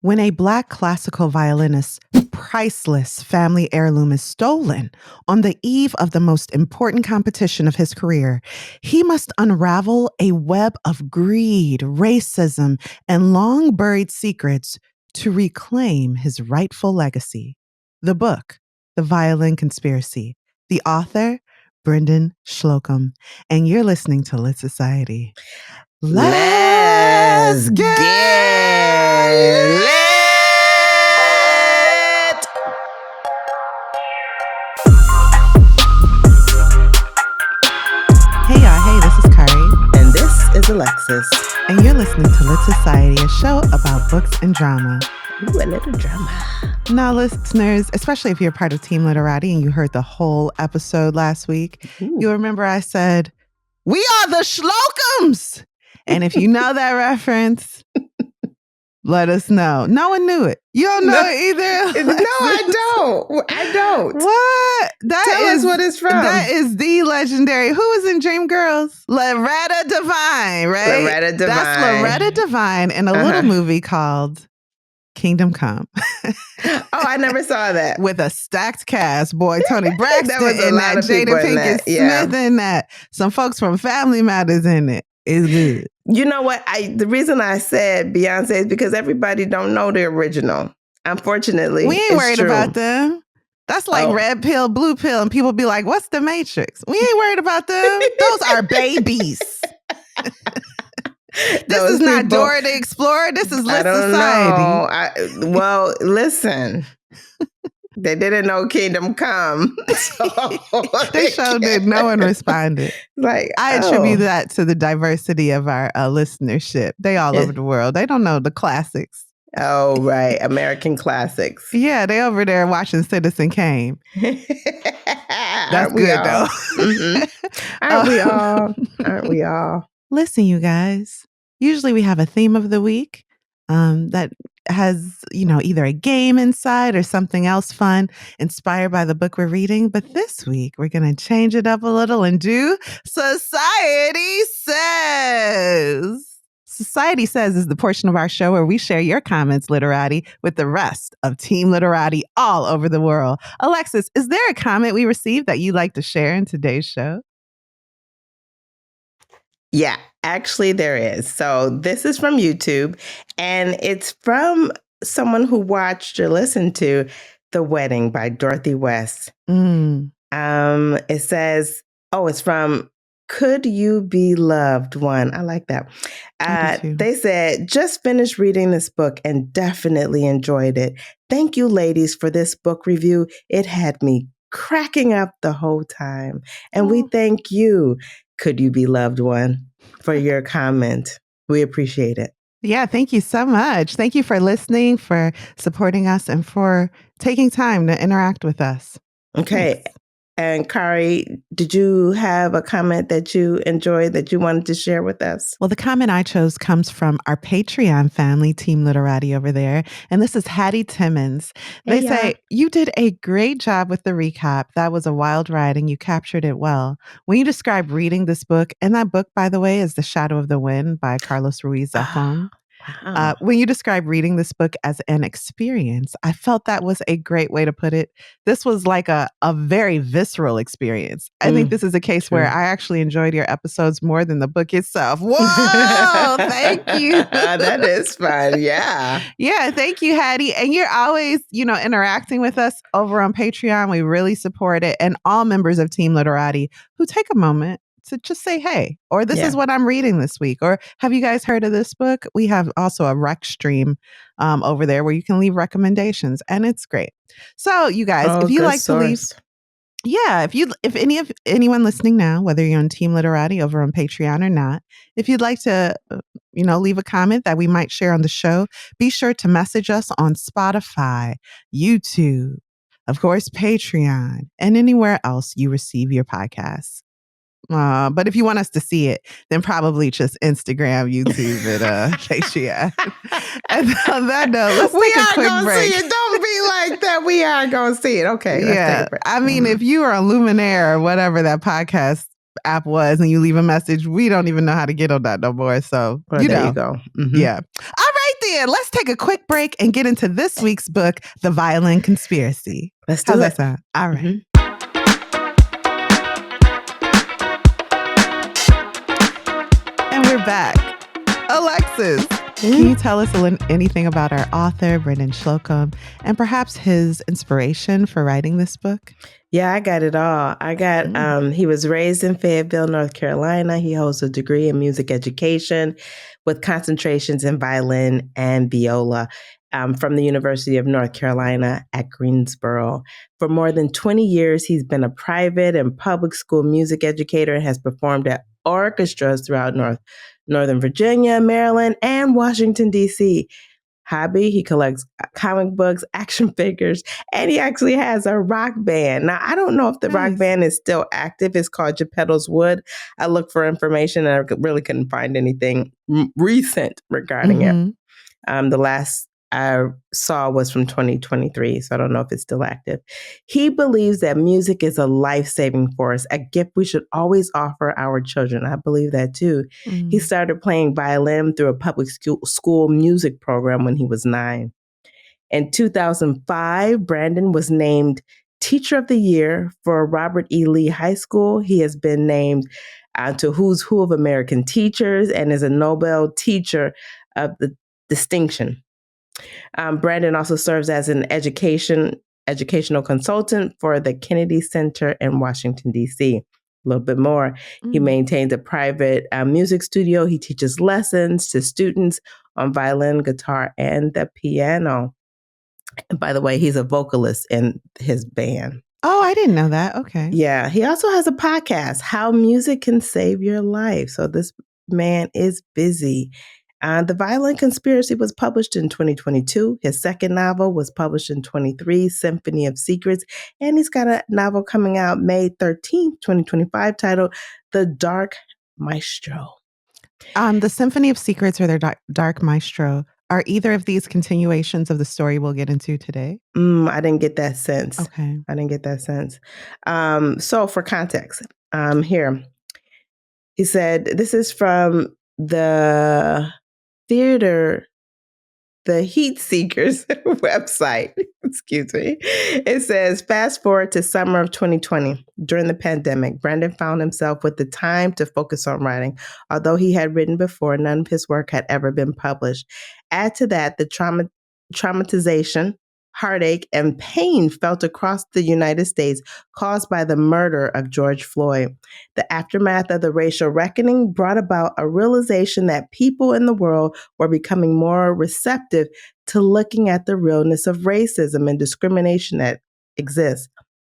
When a Black classical violinist's priceless family heirloom is stolen on the eve of the most important competition of his career, he must unravel a web of greed, racism, and long buried secrets to reclaim his rightful legacy. The book, The Violin Conspiracy. The author, Brendan Slocum. And you're listening to Lit Society. Let's get lit! Hey y'all, hey, this is Kari. And this is Alexis. And you're listening to Lit Society, a show about books and drama. Ooh, a little drama. Now, listeners, especially if you're part of Team Literati and you heard the whole episode last week, you'll remember I said, we are the Slocums! And if you know that reference, let us know. No one knew it. You don't know it either? No, I don't. What? Tell us what it's from. That is the legendary. Who was in Dreamgirls? Loretta Devine, right? Loretta Devine. That's Loretta Devine in a little movie called Kingdom Come. Oh, I never saw that. With a stacked cast. Boy, Tony Braxton That was a in lot that. of Jada people in Pinkett that, yeah. Smith in that. Some folks from Family Matters in it. It's good. You know what? The reason I said Beyonce is because everybody don't know the original. Unfortunately, we ain't worried about them. That's like red pill, blue pill, and people be like, what's the Matrix? We ain't worried about them. Those are babies. This is not Dora the Explorer. This is Lit Society. Well, listen. They didn't know Kingdom Come. So they sure did. No one responded. I attribute that to the diversity of our listenership. They all over the world. They don't know the classics. Oh, right. American classics. Yeah, they over there watching Citizen Kane. That's good, though. Mm-hmm. Aren't we all? Listen, you guys. Usually we have a theme of the week that has, either a game inside or something else fun inspired by the book we're reading. But this week, we're going to change it up a little and do Society Says. Society Says is the portion of our show where we share your comments, Literati, with the rest of Team Literati all over the world. Alexis, is there a comment we received that you'd like to share in today's show? Yeah, actually there is. So this is from YouTube, and it's from someone who watched or listened to The Wedding by Dorothy West. It says, it's from Could You Be Loved One. I like that. They said, just finished reading this book and definitely enjoyed it. Thank you, ladies, for this book review. It had me cracking up the whole time. And we thank you, Could You Be Loved One, for your comment. We appreciate it. Yeah, thank you so much. Thank you for listening, for supporting us, and for taking time to interact with us. Okay. Thanks. And Kari, did you have a comment that you enjoyed that you wanted to share with us? Well, the comment I chose comes from our Patreon family, Team Literati over there. And this is Hattie Timmons. They say, you did a great job with the recap. That was a wild ride and you captured it well. When you describe reading this book, and that book, by the way, is The Shadow of the Wind by Carlos Ruiz Zafón. When you describe reading this book as an experience, I felt that was a great way to put it. This was like a very visceral experience. I think this is a case where I actually enjoyed your episodes more than the book itself. Whoa, thank you. That is fun. Yeah. Yeah, thank you, Hattie. And you're always, interacting with us over on Patreon. We really support it. And all members of Team Literati who take a moment to just say, hey, or this is what I'm reading this week, or have you guys heard of this book? We have also a rec stream over there where you can leave recommendations, and it's great. So you guys, if you like to leave, if anyone listening now, whether you're on Team Literati over on Patreon or not, if you'd like to, leave a comment that we might share on the show, be sure to message us on Spotify, YouTube, of course, Patreon, and anywhere else you receive your podcasts. But if you want us to see it, then probably just Instagram, YouTube, and Patreon. And on that note, let's take a quick break. See it. Don't be like that. We are going to see it. Okay. Yeah. I mean, if you are on Luminaire or whatever that podcast app was and you leave a message, we don't even know how to get on that no more. So, there you go. Yeah. All right, yeah, let's take a quick break and get into this week's book, The Violin Conspiracy. Let's do How's it. that sound? All right. Mm-hmm. And we're back. Alexis, can you tell us anything about our author, Brendan Slocum, and perhaps his inspiration for writing this book? Yeah, I got it all. He was raised in Fayetteville, North Carolina. He holds a degree in music education with concentrations in violin and viola from the University of North Carolina at Greensboro. For more than 20 years, he's been a private and public school music educator and has performed at orchestras throughout Northern Virginia, Maryland, and Washington, D.C. Hobby, he collects comic books, action figures, and he actually has a rock band. Now, I don't know if the rock band is still active. It's called Geppetto's Wood. I looked for information and I really couldn't find anything recent regarding it. The last I saw was from 2023, so I don't know if it's still active. He believes that music is a life-saving force, a gift we should always offer our children. I believe that too. He started playing violin through a public school music program when he was 9. In 2005, Brandon was named Teacher of the Year for Robert E. Lee High School. He has been named to Who's Who of American Teachers and is a Nobel Teacher of the Distinction. Brandon also serves as an educational consultant for the Kennedy Center in Washington, D.C. A little bit more. He maintains a private music studio. He teaches lessons to students on violin, guitar, and the piano. And by the way, he's a vocalist in his band. Oh, I didn't know that. Okay. Yeah. He also has a podcast, How Music Can Save Your Life. So this man is busy. The Violin Conspiracy was published in 2022. His second novel was published in 2023, Symphony of Secrets. And he's got a novel coming out May 13th, 2025, titled The Dark Maestro. The Symphony of Secrets or The Dark Maestro, are either of these continuations of the story we'll get into today? I didn't get that sense. Okay. I didn't get that sense. So for context, here, he said, this is from the Heat Seekers website. Excuse me. It says, fast forward to summer of 2020. During the pandemic, Brandon found himself with the time to focus on writing. Although he had written before, none of his work had ever been published. Add to that the traumatization, heartache, and pain felt across the United States caused by the murder of George Floyd. The aftermath of the racial reckoning brought about a realization that people in the world were becoming more receptive to looking at the realness of racism and discrimination that exists.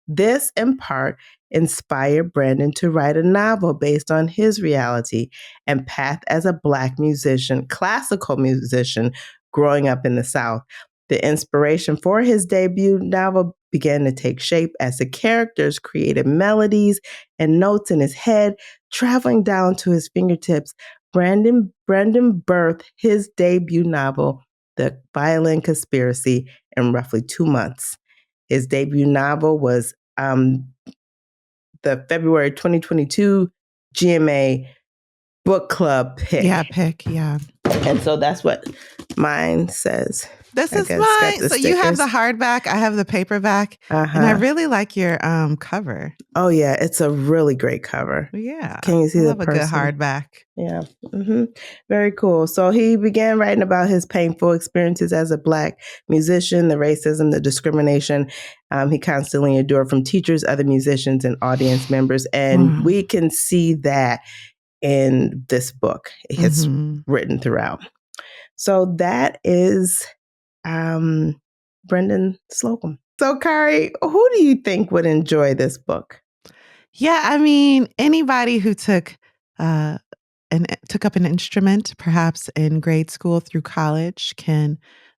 This, in part, inspired Brandon to write a novel based on his reality and path as a Black musician, classical musician, growing up in the South. The inspiration for his debut novel began to take shape as the characters created melodies and notes in his head, traveling down to his fingertips. Brandon birthed his debut novel, The Violin Conspiracy, in roughly 2 months. His debut novel was the February 2022 GMA Book Club pick. Yeah. And so that's what mine says. This is mine. So you have the hardback, I have the paperback, and I really like your cover. Oh yeah, it's a really great cover. Yeah, can you see the person? A good hardback? Yeah, very cool. So he began writing about his painful experiences as a Black musician, the racism, the discrimination he constantly endured from teachers, other musicians, and audience members, and we can see that in this book. It's written throughout. So that is Brendan Slocum. So, Kari, who do you think would enjoy this book? Yeah, I mean, anybody who took up an instrument, perhaps in grade school through college, can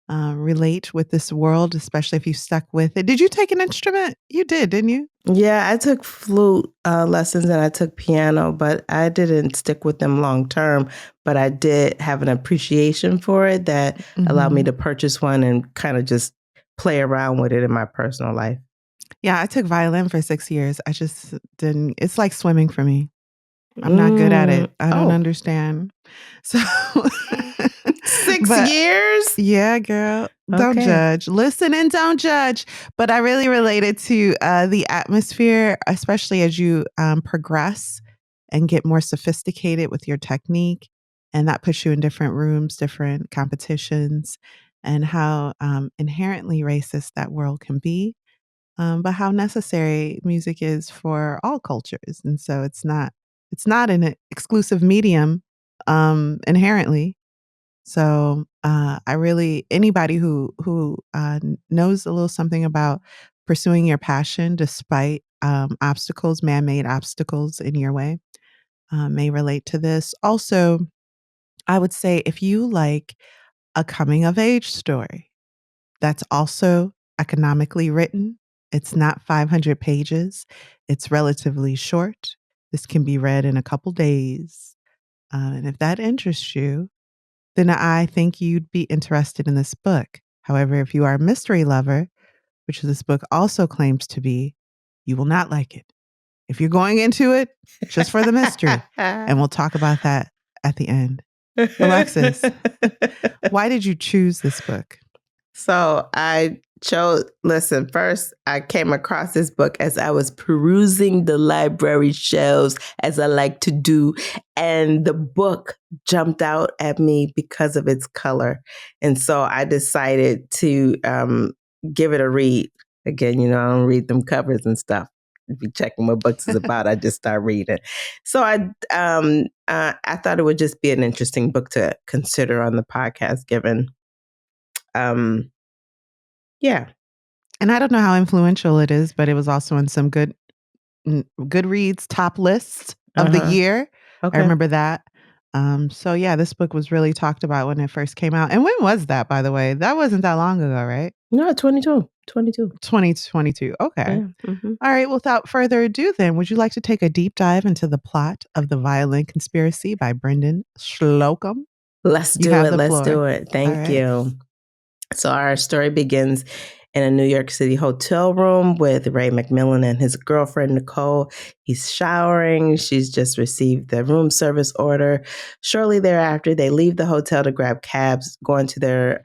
relate with this world, especially if you stuck with it. Did you take an instrument? You did, didn't you? Yeah, I took flute lessons and I took piano, but I didn't stick with them long term. But I did have an appreciation for it that allowed me to purchase one and kind of just play around with it in my personal life. Yeah, I took violin for 6 years. I just didn't. It's like swimming for me. I'm not good at it. I don't understand. So 6 years? Yeah, girl. Don't judge. Listen and don't judge. But I really related to the atmosphere, especially as you progress and get more sophisticated with your technique. And that puts you in different rooms, different competitions, and how inherently racist that world can be. But how necessary music is for all cultures. And so it's not an exclusive medium inherently. So I really, anybody who knows a little something about pursuing your passion despite obstacles, man-made obstacles in your way, may relate to this. Also, I would say if you like a coming of age story that's also economically written, it's not 500 pages, it's relatively short. This can be read in a couple days. And if that interests you, then I think you'd be interested in this book. However, if you are a mystery lover, which this book also claims to be, you will not like it. If you're going into it just for the mystery, and we'll talk about that at the end. Alexis, why did you choose this book? So listen, first I came across this book as I was perusing the library shelves, as I like to do. And the book jumped out at me because of its color. And so I decided to give it a read. Again, I don't read them covers and stuff. If you checking what books is about, I just start reading. So I thought it would just be an interesting book to consider on the podcast, given yeah. And I don't know how influential it is, but it was also in some Goodreads top lists of the year. Okay. I remember that. So yeah, this book was really talked about when it first came out. And when was that, by the way? That wasn't that long ago, right? No, 2022. 2022. Okay. Yeah. All right. Without further ado, then, would you like to take a deep dive into the plot of The Violin Conspiracy by Brendan Slocum? Let's do it. Thank you. So our story begins in a New York City hotel room with Ray McMillan and his girlfriend, Nicole. He's showering. She's just received the room service order. Shortly thereafter, they leave the hotel to grab cabs, going to their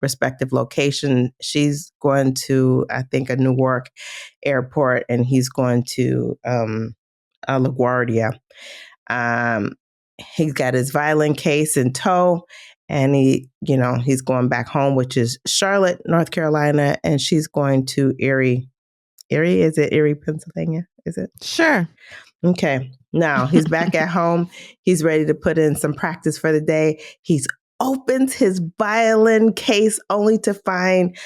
respective location. She's going to, I think, a Newark airport, and he's going to LaGuardia. He's got his violin case in tow. And he's going back home, which is Charlotte, North Carolina, and she's going to Erie. Is it Erie, Pennsylvania? Is it? Sure. Okay. Now he's back at home. He's ready to put in some practice for the day. He's opens his violin case only to find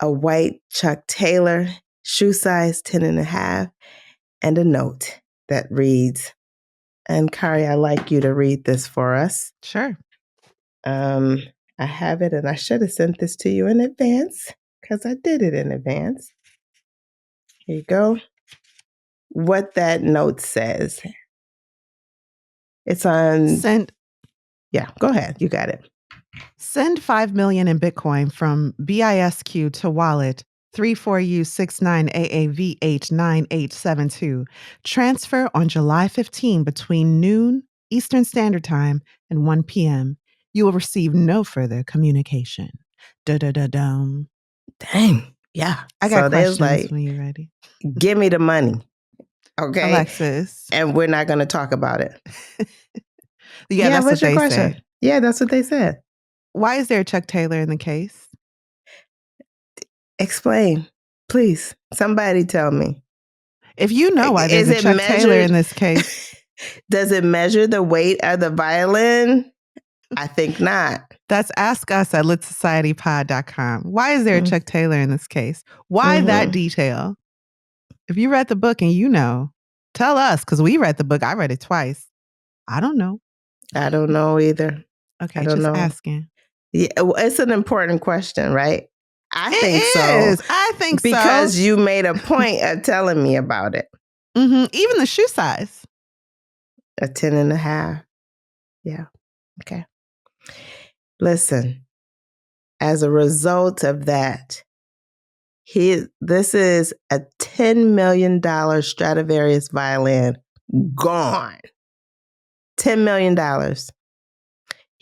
a white Chuck Taylor, shoe size 10.5, and a note that reads, and Kari, I'd like you to read this for us. Sure. I have it, and I should have sent this to you in advance because I did it in advance. Here you go. What that note says. It's on... Send. Yeah, go ahead. You got it. Send $5 million in Bitcoin from BISQ to wallet 34U69AAVH9872. Transfer on July 15 between noon Eastern Standard Time and 1 p.m. You will receive no further communication. Da-da-da-dum. Dang. Yeah. I got questions when you're ready. Give me the money. Okay. Alexis. And we're not going to talk about it. Yeah, that's what they said. Yeah, that's what they said. Why is there a Chuck Taylor in the case? Explain. Please. Somebody tell me. If you know why there's a Chuck Taylor in this case. Does it measure the weight of the violin? I think not. That's ask us at litsocietypod.com. Why is there a Chuck Taylor in this case? Why that detail? If you read the book and you know, tell us, because we read the book. I read it twice. I don't know. I don't know either. Okay, just asking. Yeah, it's an important question, right? I think so. Because you made a point of telling me about it. Even the shoe size. A 10.5. Yeah. Okay. Listen, as a result of that, this is a $10 million Stradivarius violin gone. $10 million.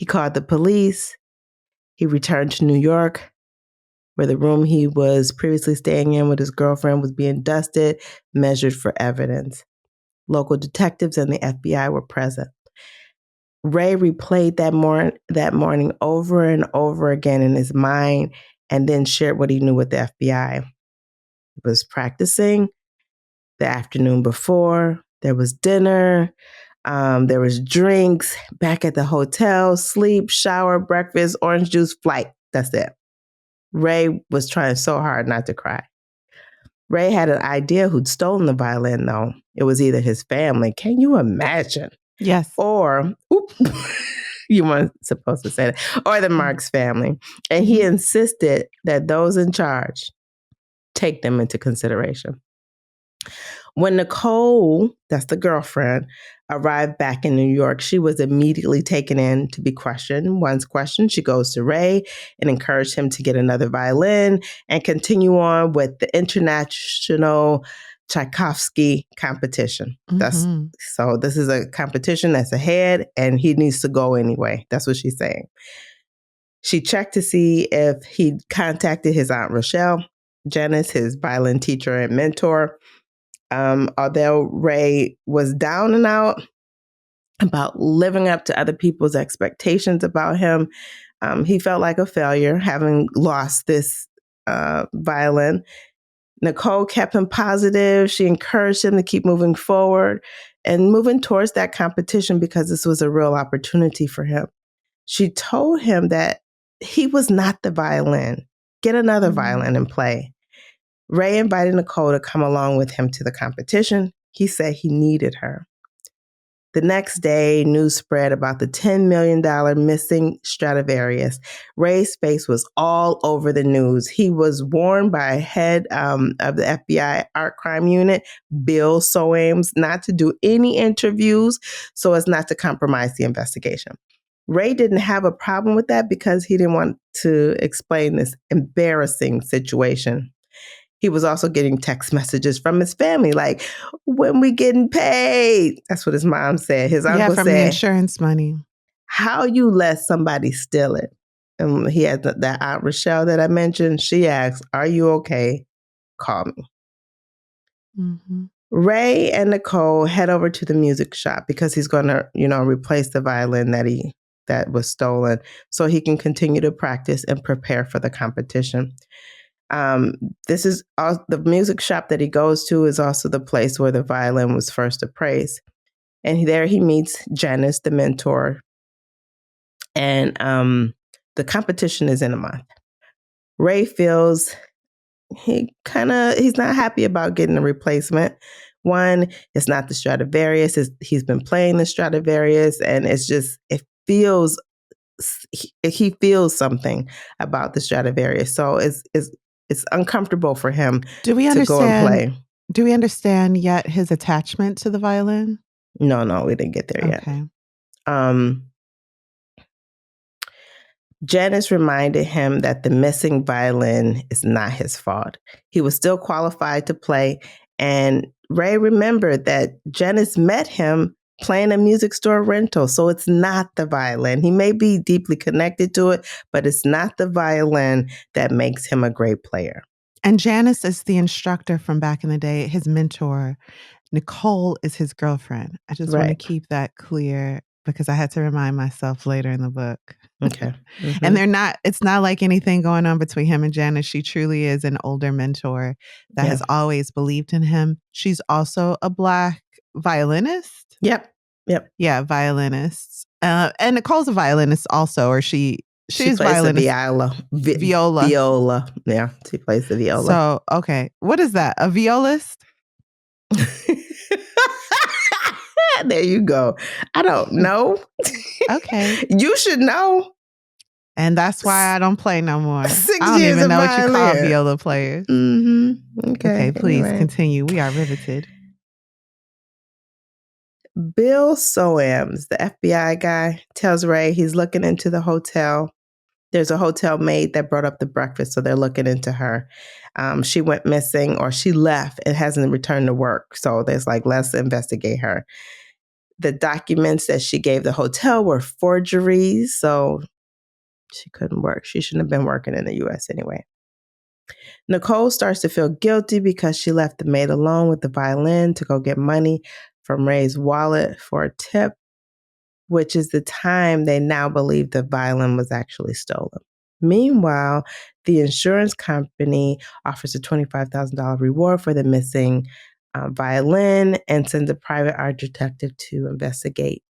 He called the police. He returned to New York, where the room he was previously staying in with his girlfriend was being dusted, measured for evidence. Local detectives and the FBI were present. Ray replayed that morning over and over again in his mind and then shared what he knew with the FBI. He was practicing the afternoon before. There was dinner. There was drinks, back at the hotel, sleep, shower, breakfast, orange juice, flight. That's it. Ray was trying so hard not to cry. Ray had an idea who'd stolen the violin, though. It was either his family. Can you imagine? Yes. Or, you weren't supposed to say that. Or the Marks family. And he insisted that those in charge take them into consideration. When Nicole, that's the girlfriend, arrived back in New York, she was immediately taken in to be questioned. Once questioned, she goes to Ray and encouraged him to get another violin and continue on with the international Tchaikovsky competition. So this is a competition that's ahead and he needs to go anyway. That's what she's saying. She checked to see if he'd contacted his Aunt Rochelle, Janice, his violin teacher and mentor. Although Ray was down and out about living up to other people's expectations about him, he felt like a failure having lost this violin. Nicole kept him positive. She encouraged him to keep moving forward and moving towards that competition because this was a real opportunity for him. She told him that he was not the violin. Get another violin and play. Ray invited Nicole to come along with him to the competition. He said he needed her. The next day, news spread about the $10 million missing Stradivarius. Ray's face was all over the news. He was warned by head of the FBI Art Crime Unit, Bill Soames, not to do any interviews so as not to compromise the investigation. Ray didn't have a problem with that because he didn't want to explain this embarrassing situation. He was also getting text messages from his family, like, when we getting paid? That's what his mom said. His uncle from said, the insurance money. How you let somebody steal it? And he had that Aunt Rochelle that I mentioned. She asked, are you okay? Call me. Ray and Nicole head over to the music shop because he's going to, replace the violin that was stolen so he can continue to practice and prepare for the competition. This is the music shop that he goes to is also the place where the violin was first appraised. And there he meets Janice, the mentor. And the competition is in a month. Ray feels he's not happy about getting a replacement. One, it's not the Stradivarius. He's been playing the Stradivarius and he feels something about the Stradivarius. So it's uncomfortable for him to go and play. Do we understand yet his attachment to the violin? No, we didn't get there yet. Janice reminded him that the missing violin is not his fault. He was still qualified to play, and Ray remembered that Janice met him playing a music store rental, so it's not the violin. He may be deeply connected to it, but it's not the violin that makes him a great player. And Janice is the instructor from back in the day, his mentor. Nicole is his girlfriend. I just want to keep that clear because I had to remind myself later in the book. Okay. And it's not like anything going on between him and Janice. She truly is an older mentor that has always believed in him. She's also a Black violinist. Yep. Yeah, violinist. And Nicole's a violinist also, or she plays violinist. The viola. Yeah, she plays the viola. So, okay. What is that? A violist? There you go. I don't know. Okay. You should know. And that's why I don't play no more. 6 I don't years even know of what you call viola players. Okay, please continue. We are riveted. Bill Soames, the FBI guy, tells Ray he's looking into the hotel. There's a hotel maid that brought up the breakfast, so they're looking into her. She went missing or she left and hasn't returned to work. So there's let's investigate her. The documents that she gave the hotel were forgeries, so she couldn't work. She shouldn't have been working in the U.S. anyway. Nicole starts to feel guilty because she left the maid alone with the violin to go get money from Ray's wallet for a tip, which is the time they now believe the violin was actually stolen. Meanwhile, the insurance company offers a $25,000 reward for the missing violin and sends a private art detective to investigate.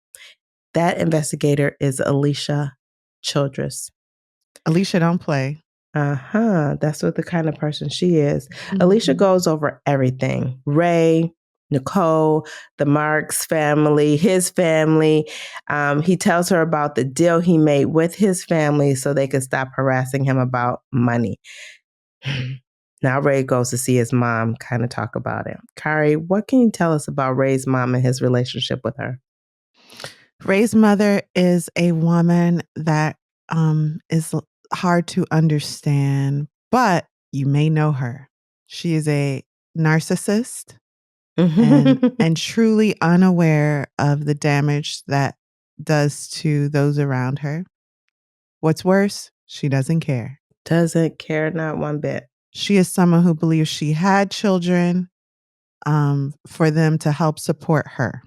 That investigator is Alicia Childress. Alicia don't play. That's what the kind of person she is. Mm-hmm. Alicia goes over everything. Ray, Nicole, the Marks family, his family. He tells her about the deal he made with his family so they could stop harassing him about money. Now Ray goes to see his mom, kind of talk about it. Kari, what can you tell us about Ray's mom and his relationship with her? Ray's mother is a woman that is hard to understand, but you may know her. She is a narcissist and truly unaware of the damage that does to those around her. What's worse, she doesn't care. Doesn't care, not one bit. She is someone who believes she had children for them to help support her.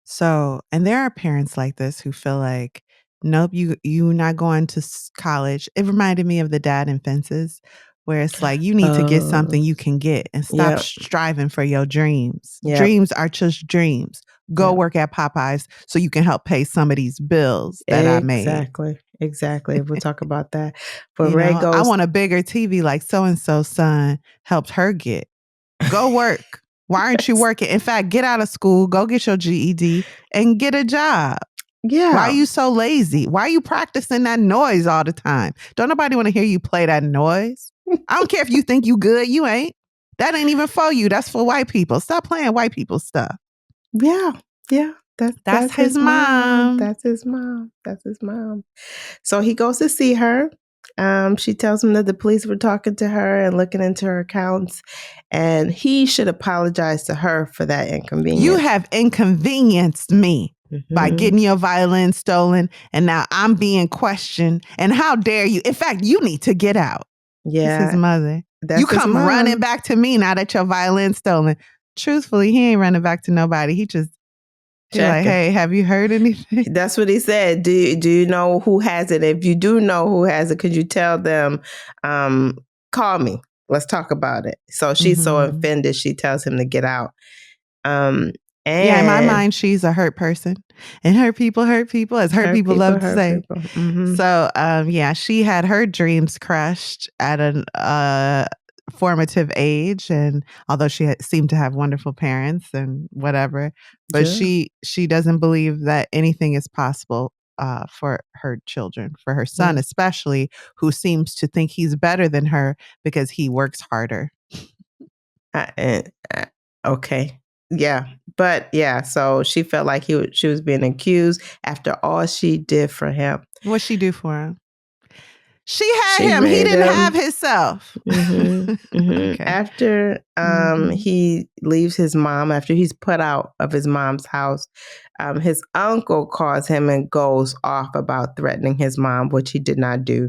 So, and there are parents like this who feel like, nope, you're not going to college. It reminded me of the dad in Fences, where it's like, you need to get something you can get and stop striving for your dreams. Yep. Dreams are just dreams. Go work at Popeyes so you can help pay some of these bills that I made. Exactly. We'll talk about that. But Ray goes, I want a bigger TV like so-and-so's son helped her get. Go work. Why aren't you working? In fact, get out of school, go get your GED and get a job. Yeah. Why are you so lazy? Why are you practicing that noise all the time? Don't nobody want to hear you play that noise. I don't care if you think you good. You ain't. That ain't even for you. That's for white people. Stop playing white people stuff. Yeah. That's his mom. That's his mom. So he goes to see her. She tells him that the police were talking to her and looking into her accounts, and he should apologize to her for that inconvenience. You have inconvenienced me by getting your violin stolen, and now I'm being questioned. And how dare you? In fact, you need to get out. Yeah. That's his mother. You come running back to me now that your violin's stolen. Truthfully, he ain't running back to nobody. He's like, hey, have you heard anything? That's what he said. Do you know who has it? If you do know who has it, could you tell them, call me. Let's talk about it. So she's so offended, she tells him to get out. And in my mind, she's a hurt person. And hurt people, as hurt people love to say. So, she had her dreams crushed at a formative age, and although she seemed to have wonderful parents and whatever, but she doesn't believe that anything is possible for her children, for her son especially, who seems to think he's better than her because he works harder. Okay. Yeah. But yeah, so she felt like she was being accused after all she did for him. What'd she do for him? She had him. He didn't have himself. Okay. After he leaves his mom, after he's put out of his mom's house, his uncle calls him and goes off about threatening his mom, which he did not do.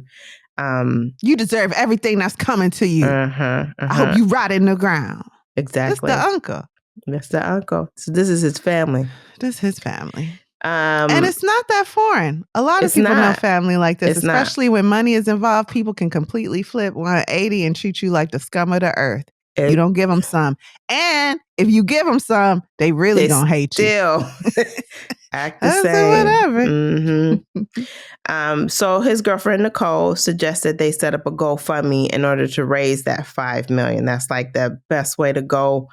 You deserve everything that's coming to you. I hope you rot in the ground. Exactly. That's the uncle. That's the uncle. So this is his family. This is his family. And it's not that foreign. A lot of people know family like this, especially when money is involved. People can completely flip 180 and treat you like the scum of the earth. You don't give them some. And if you give them some, they really gonna hate you. Still act the same. Whatever. So his girlfriend, Nicole, suggested they set up a GoFundMe in order to raise that $5 million. That's like the best way to go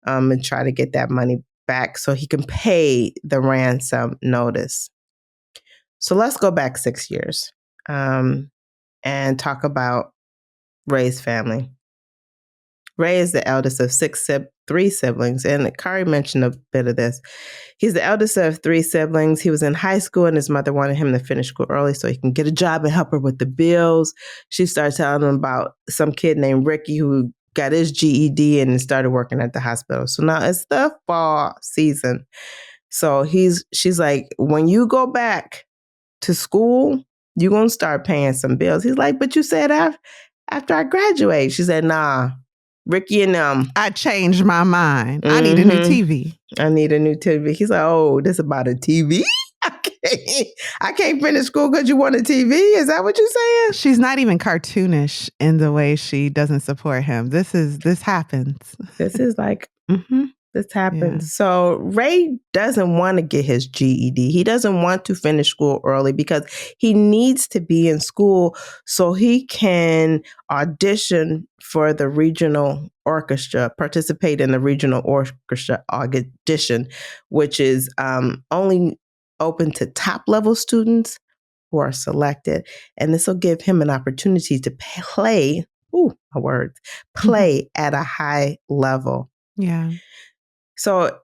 and try to get that money back so he can pay the ransom notice. So let's go back 6 years and talk about Ray's family. Ray is the eldest of three siblings, and Kari mentioned a bit of this. He's the eldest of three siblings. He was in high school, and his mother wanted him to finish school early so he can get a job and help her with the bills. She started telling him about some kid named Ricky who got his GED and started working at the hospital. So now it's the fall season. So she's like, when you go back to school, you're going to start paying some bills. He's like, but you said after I graduate. She said, nah, Ricky and I changed my mind. I need a new TV. I need a new TV. He's like, oh, this about a TV? I can't finish school because you want a TV? Is that what you're saying? She's not even cartoonish in the way she doesn't support him. This happens. This is like, this happens. Yeah. So Ray doesn't want to get his GED. He doesn't want to finish school early because he needs to be in school so he can audition for the regional orchestra, participate in the regional orchestra audition, which is only open to top level students who are selected. And this will give him an opportunity to play, at a high level. Yeah. So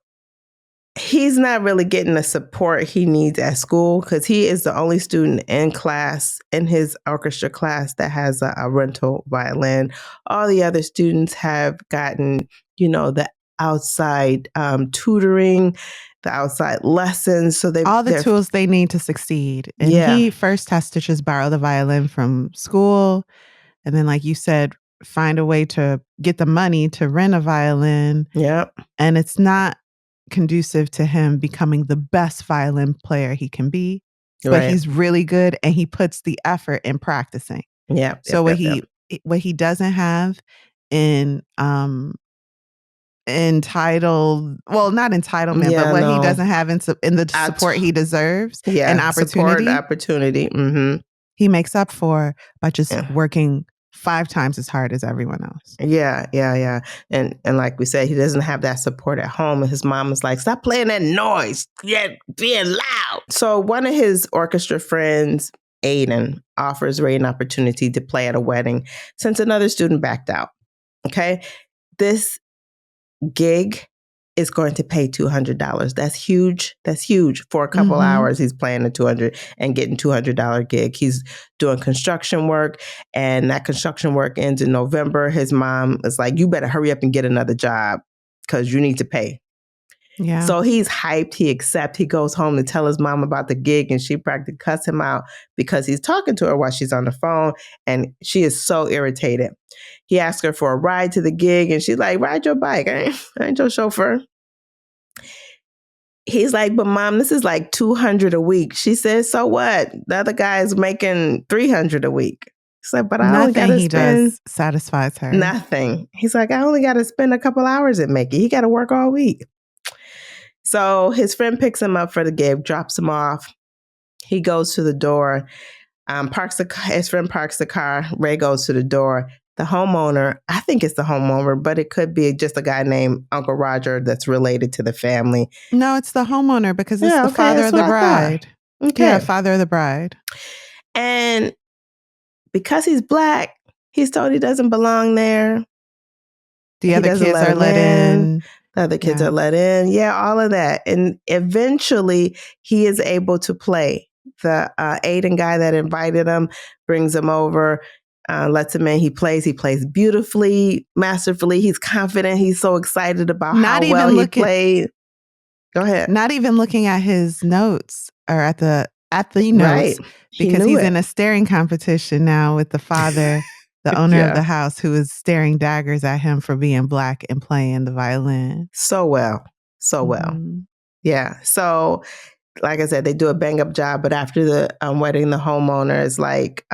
he's not really getting the support he needs at school because he is the only student in his orchestra class that has a rental violin. All the other students have gotten, the outside tutoring, the outside lessons. So all the tools they need to succeed. And he first has to just borrow the violin from school. And then, like you said, find a way to get the money to rent a violin. Yep. And it's not conducive to him becoming the best violin player he can be. But he's really good and he puts the effort in practicing. Yeah. So what he doesn't have in entitled, well, not entitlement, but what he doesn't have in the support he deserves and opportunity. Mm-hmm. He makes up for by just working 5 times as hard as everyone else. Yeah. And like we said, he doesn't have that support at home. And his mom is like, stop playing that noise. Yeah, being loud. So one of his orchestra friends, Aiden, offers Ray an opportunity to play at a wedding since another student backed out. Okay. This gig is going to pay $200. That's huge. For a couple hours, he's playing a $200 and getting $200 gig. He's doing construction work, and that construction work ends in November. His mom is like, you better hurry up and get another job because you need to pay. Yeah. So he's hyped. He accepts. He goes home to tell his mom about the gig, and she practically cuts him out because he's talking to her while she's on the phone, and she is so irritated. He asks her for a ride to the gig, and she's like, ride your bike. I ain't your chauffeur. He's like, but Mom, this is like $200 a week. She says, so what? The other guy is making $300 a week. He's like, but I only got to spend. Nothing he does satisfies her. Nothing. He's like, I only got to spend a couple hours at Mickey. He got to work all week. So his friend picks him up for the gig, drops him off. He goes to the door, his friend parks the car. Ray goes to the door. The homeowner, I think it's the homeowner, but it could be just a guy named Uncle Roger that's related to the family. No, it's the homeowner because it's the father of the bride. Okay. Yeah, father of the bride. And because he's Black, he's told he doesn't belong there. The other kids are let in. The other kids are let in. Yeah, all of that. And eventually he is able to play. The Aiden guy that invited him brings him over. Lets him in. He plays beautifully, masterfully. He's confident. He's so excited about how well he played. Go ahead. Not even looking at his notes or at the notes, because he's in a staring competition now with the father, the owner of the house, who is staring daggers at him for being Black and playing the violin. So well. Yeah. So, like I said, they do a bang up job, but after the wedding, the homeowner is like,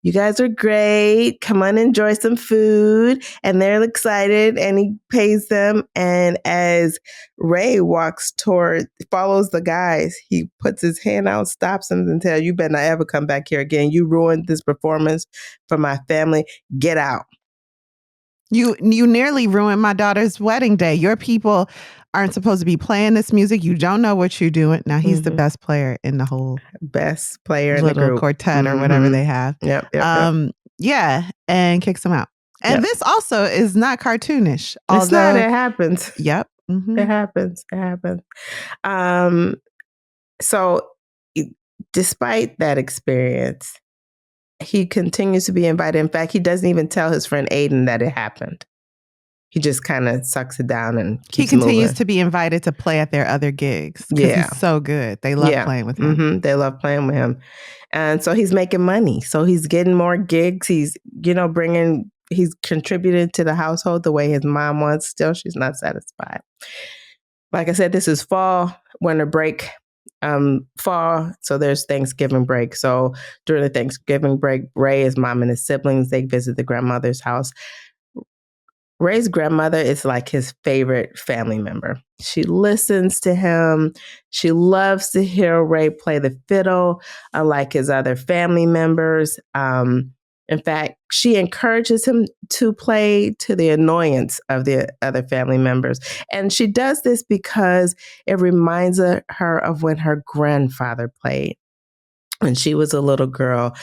you guys are great. Come on, enjoy some food. And they're excited, and he pays them. And as Ray follows the guys, he puts his hand out, stops them, and tells, you better not ever come back here again. You ruined this performance for my family. Get out. You nearly ruined my daughter's wedding day. Your people aren't supposed to be playing this music. You don't know what you're doing. Now he's the best player in the whole little quartet or whatever they have. Yep. Yeah, and kicks him out. And this also is not cartoonish. It's not. It happens. Yep. Mm-hmm. It happens. So despite that experience, he continues to be invited. In fact, he doesn't even tell his friend Aiden that it happened. he just kind of sucks it down and keeps He continues moving. to be invited to play at their other gigs because he's so good. They love playing with him. Mm-hmm. They love playing with him. And so he's making money. So he's getting more gigs. He's, he's contributed to the household the way his mom wants. Still, she's not satisfied. Like I said, this is fall, winter break, fall. So there's Thanksgiving break. So during the Thanksgiving break, Ray, his mom and his siblings, they visit the grandmother's house. Ray's grandmother is like his favorite family member. She listens to him. She loves to hear Ray play the fiddle, unlike his other family members. In fact, she encourages him to play to the annoyance of the other family members. And she does this because it reminds her of when her grandfather played. When she was a little girl,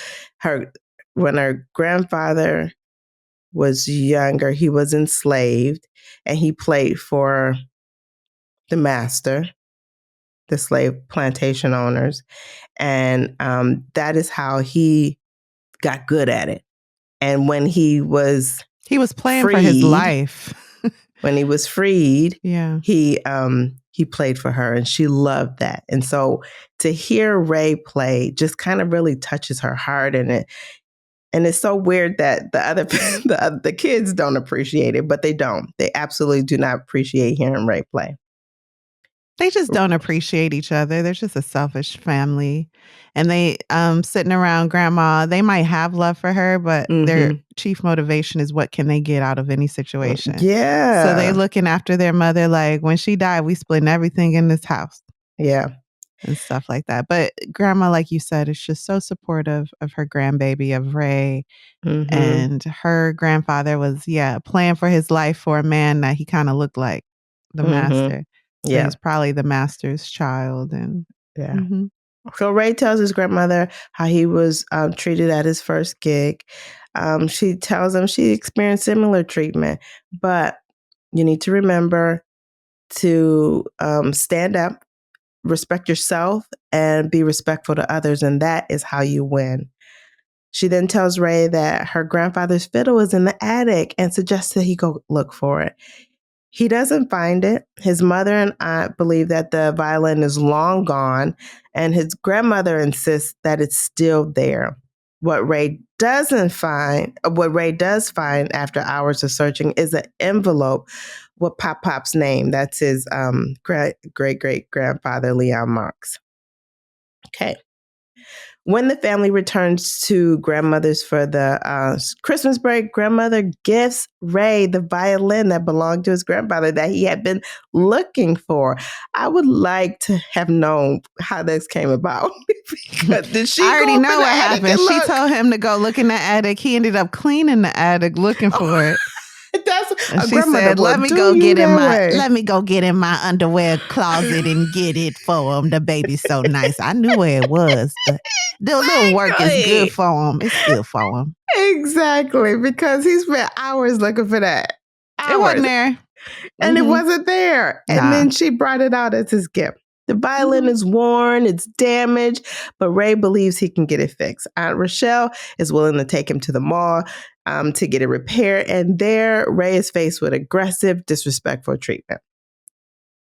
when her grandfather was younger, he was enslaved, and he played for the master, the slave plantation owners. And that is how he got good at it. And when he was playing freed, for his life. When he was freed, yeah, he played for her, and she loved that. And so to hear Ray play just kind of really touches her heart, and it's so weird that the kids don't appreciate it, but they don't. They absolutely do not appreciate hearing Ray play. They just don't appreciate each other. They're just a selfish family. And they sitting around grandma, they might have love for her, but their chief motivation is what can they get out of any situation. Yeah. So they looking after their mother like, when she died, we splitting everything in this house. Yeah. And stuff like that. But grandma, like you said, is just so supportive of her grandbaby, of Ray. And her grandfather was, playing for his life for a man that he kind of looked like the master. So he's probably the master's child. And so Ray tells his grandmother how he was treated at his first gig. She tells him she experienced similar treatment, but you need to remember to stand up, respect yourself, and be respectful to others, and that is how you win. She then tells Ray that her grandfather's fiddle is in the attic and suggests that he go look for it. He doesn't find it. His mother and aunt believe that the violin is long gone, and his grandmother insists that it's still there. What Ray does find after hours of searching is an envelope with Pop's name. That's his great-great-grandfather, Leon Marks. Okay. When the family returns to grandmother's for the Christmas break, grandmother gifts Ray the violin that belonged to his grandfather that he had been looking for. I would like to have known how this came about. Did she? I already know what happened. She told him to go look in the attic. He ended up cleaning the attic looking for it. And she said, let me go get in my underwear closet and get it for him. The baby's so nice. I knew where it was, but the little work is good for him. It's good for him. Exactly, because he spent hours looking for that. It wasn't there. And it wasn't there. And then she brought it out as his gift. The violin is worn, it's damaged, but Ray believes he can get it fixed. Aunt Rochelle is willing to take him to the mall to get it repaired. And there, Ray is faced with aggressive, disrespectful treatment.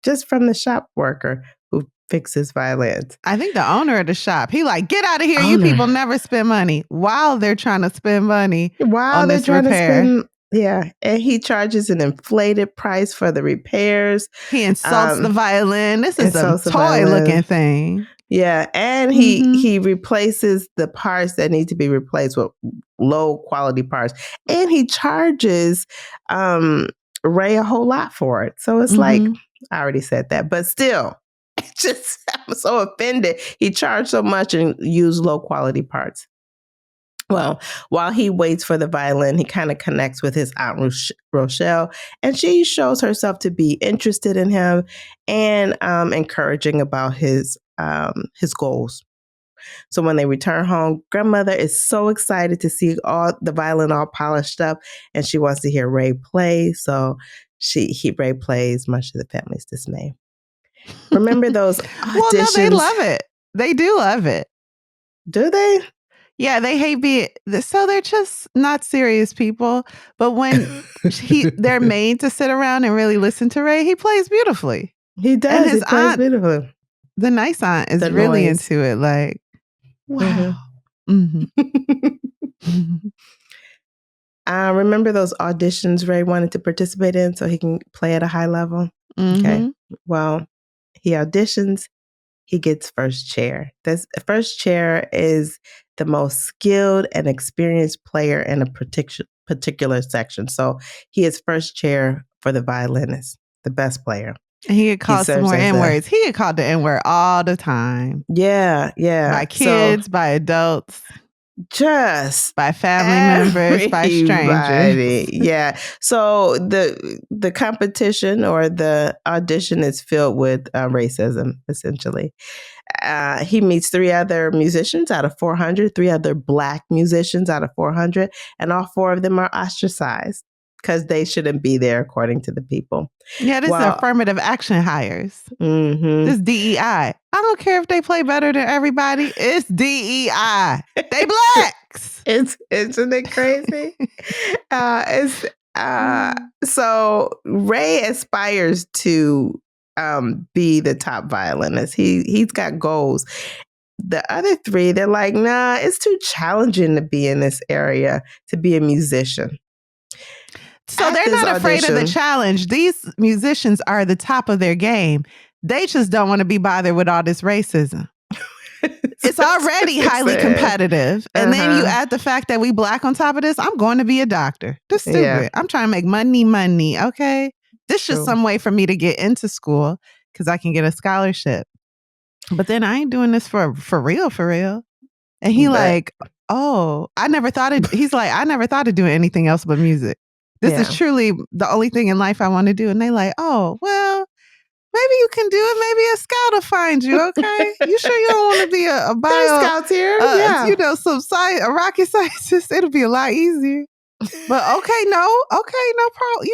Just from the shop worker who fixes violins. I think the owner of the shop, he like, get out of here. You people never spend money while they're trying to spend money on this repair. Yeah, and he charges an inflated price for the repairs. He insults the violin. This is a toy-looking thing. Yeah, and he replaces the parts that need to be replaced with low-quality parts. And he charges Ray a whole lot for it. So it's like, I already said that, but still, I'm so offended. He charged so much and used low-quality parts. Well, while he waits for the violin, he kind of connects with his Aunt Rochelle, and she shows herself to be interested in him and encouraging about his goals. So when they return home, grandmother is so excited to see all the violin all polished up, and she wants to hear Ray play. So Ray plays, much to the family's dismay. Remember those auditions? Well, no, they love it. They do love it. Do they? Yeah, they hate being so they're just not serious people. But when they're made to sit around and really listen to Ray, he plays beautifully. He does. And his he plays aunt, beautifully. the nice aunt, is The really noise. into it. Like, wow. Remember those auditions Ray wanted to participate in so he can play at a high level? Okay. Well, he auditions. He gets first chair. This first chair is the most skilled and experienced player in a particular section. So he is first chair for the violinist, the best player. And he get called some more N-words. He get called the N-word all the time. Yeah, yeah. By kids, by adults. Just by family members, by strangers. Yeah. So the competition or the audition is filled with racism, essentially. He meets 3 other musicians out of 400, 3 other Black musicians out of 400, and all 4 of them are ostracized because they shouldn't be there, according to the people. Yeah, this is affirmative action hires. This DEI. I don't care if they play better than everybody. It's DEI. They Blacks. Isn't it crazy? So Ray aspires to be the top violinist. He's got goals. The other 3, they're like, nah, it's too challenging to be in this area, to be a musician. So they're not afraid of the challenge. These musicians are the top of their game. They just don't want to be bothered with all this racism. It's already highly competitive. And then you add the fact that we Black on top of this. I'm going to be a doctor. This is stupid. Yeah. I'm trying to make money. Okay. This is just some way for me to get into school because I can get a scholarship. But then I ain't doing this for real. And he I never thought of doing anything else but music. This is truly the only thing in life I want to do. And they like, oh, well, maybe you can do it. Maybe a scout will find you. Okay. You sure you don't want to be a bio scouts here? A rocket scientist? It'll be a lot easier. But no problem.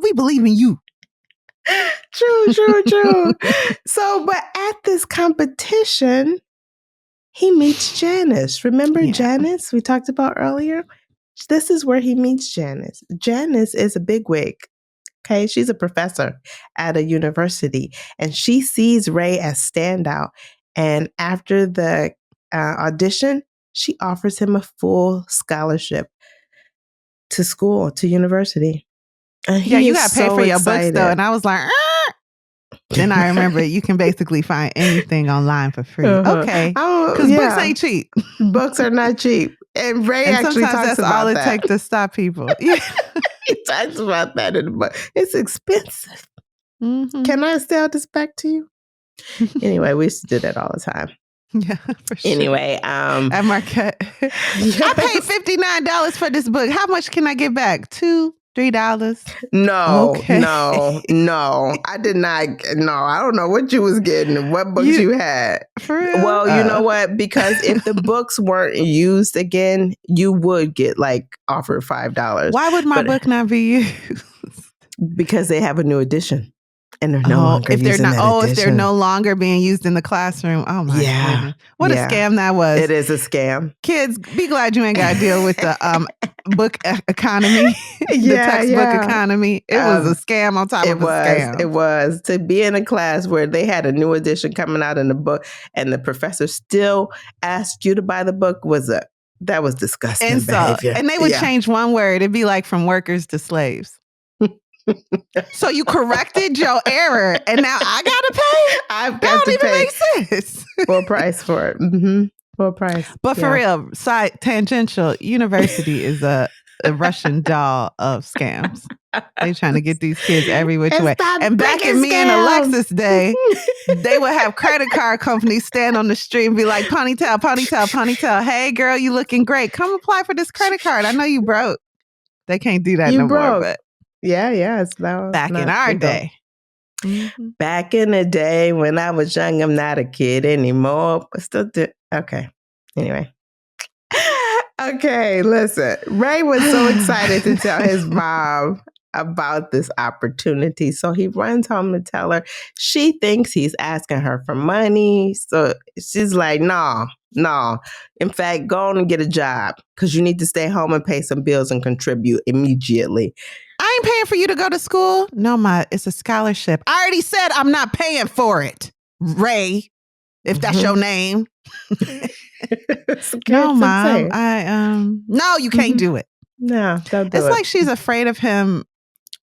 We believe in you. True. So, but at this competition, he meets Janice. Remember Janice we talked about earlier? This is where he meets Janice. Janice is a bigwig. Okay, she's a professor at a university, and she sees Ray as standout. And after the audition, she offers him a full scholarship to school, to university. And you got to pay for your books though. And I was like, Then I remember you can basically find anything online for free. Okay, because books ain't cheap. Books are not cheap. And Ray actually talks about that. Sometimes that's all it takes to stop people. Yeah. He talks about that in the book. It's expensive. Can I sell this back to you? Anyway, we used to do that all the time. Yeah, for sure. Anyway, at Marquette. I paid $59 for this book. How much can I get back? $2, $3? No. I did not. No, I don't know what you was getting, what books you had. For real? Well, you know what? Because if the books weren't used again, you would get offered $5. Why would my book not be used? Because they have a new edition. And they're no longer using that edition. If they're no longer being used in the classroom. Oh my goodness. What a scam that was. It is a scam. Kids, be glad you ain't got to deal with the book economy, the textbook economy. It was a scam on top of a scam. It was. To be in a class where they had a new edition coming out in the book and the professor still asked you to buy the book that was disgusting behavior. And they would change one word. It'd be like from workers to slaves. So you corrected your error, and now I gotta pay. I've got to pay. That don't even make sense. Full price for it. Full price. But for real, side tangential, university is a Russian doll of scams. They trying to get these kids every which way. And back in me and Alexis' day, they would have credit card companies stand on the street and be like, ponytail. Hey, girl, you looking great. Come apply for this credit card. I know you broke. They can't do that no more. But yeah, it's now back in our day. Back in the day when I was young, I'm not a kid anymore. But still okay. Anyway. Okay, listen. Ray was so excited to tell his mom about this opportunity. So he runs home to tell her. She thinks he's asking her for money. So she's like, nah, No. In fact, go on and get a job because you need to stay home and pay some bills and contribute immediately. I ain't paying for you to go to school. No, it's a scholarship. I already said I'm not paying for it, Ray, if that's your name. No, Mom. No, you can't do it. No, don't do it. It's like she's afraid of him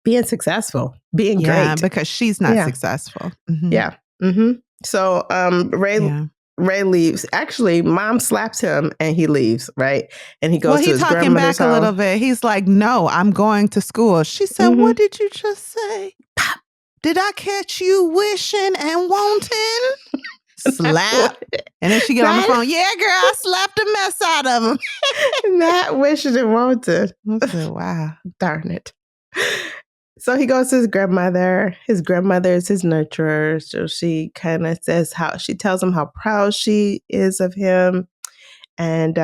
being successful, being great. Yeah, because she's not successful. Mm-hmm. Yeah. Mm-hmm. So Ray leaves. Actually, Mom slaps him and he leaves, right? And he goes to his grandmother's talking back a little bit. He's like, no, I'm going to school. She said, what did you just say? Did I catch you wishing and wanting? Slap. And then she get on the phone. Yeah, girl, I slapped the mess out of him. Not wishing and wanted. I said, wow. Darn it. So he goes to his grandmother. His grandmother is his nurturer. So she kind of she tells him how proud she is of him. And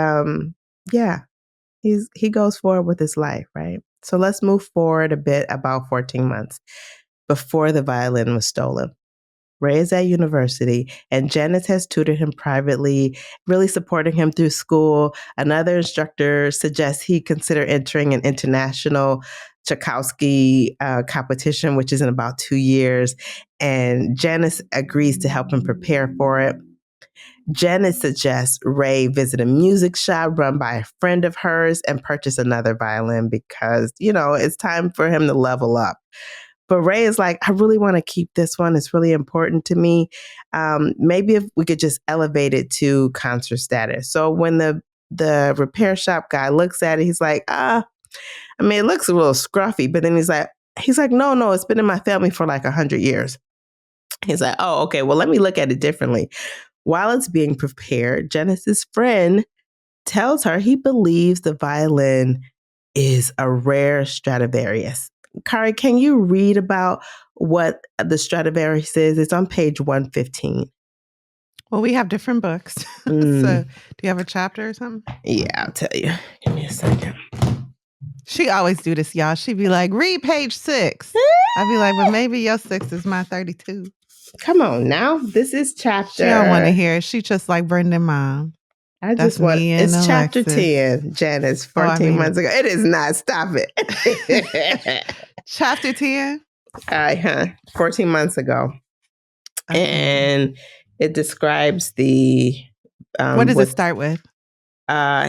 he goes forward with his life, right? So let's move forward a bit about 14 months before the violin was stolen. Ray is at university, and Janice has tutored him privately, really supporting him through school. Another instructor suggests he consider entering an international Tchaikovsky competition, which is in about 2 years, and Janice agrees to help him prepare for it. Janice suggests Ray visit a music shop run by a friend of hers and purchase another violin because, it's time for him to level up. But Ray is like, I really want to keep this one. It's really important to me. Maybe if we could just elevate it to concert status. So when the repair shop guy looks at it, he's like, it looks a little scruffy. But then he's like, no, it's been in my family for like 100 years. He's like, oh, okay, well, let me look at it differently. While it's being prepared, Janice's friend tells her he believes the violin is a rare Stradivarius. Kari, can you read about what the Stradivarius is? It's on page 115. Well, we have different books. So do you have a chapter or something? Yeah, I'll tell you. Give me a second. She always do this, y'all. She'd be like, read page 6. I'd be like, well, maybe your 6 is my 32. Come on now. This is chapter. She don't want to hear it. She just like Brendan Mom. It's chapter 10, Janice, 14 months ago. It is not. Stop it. Chapter 10? 14 months ago. Okay. And it describes the... what does it start with?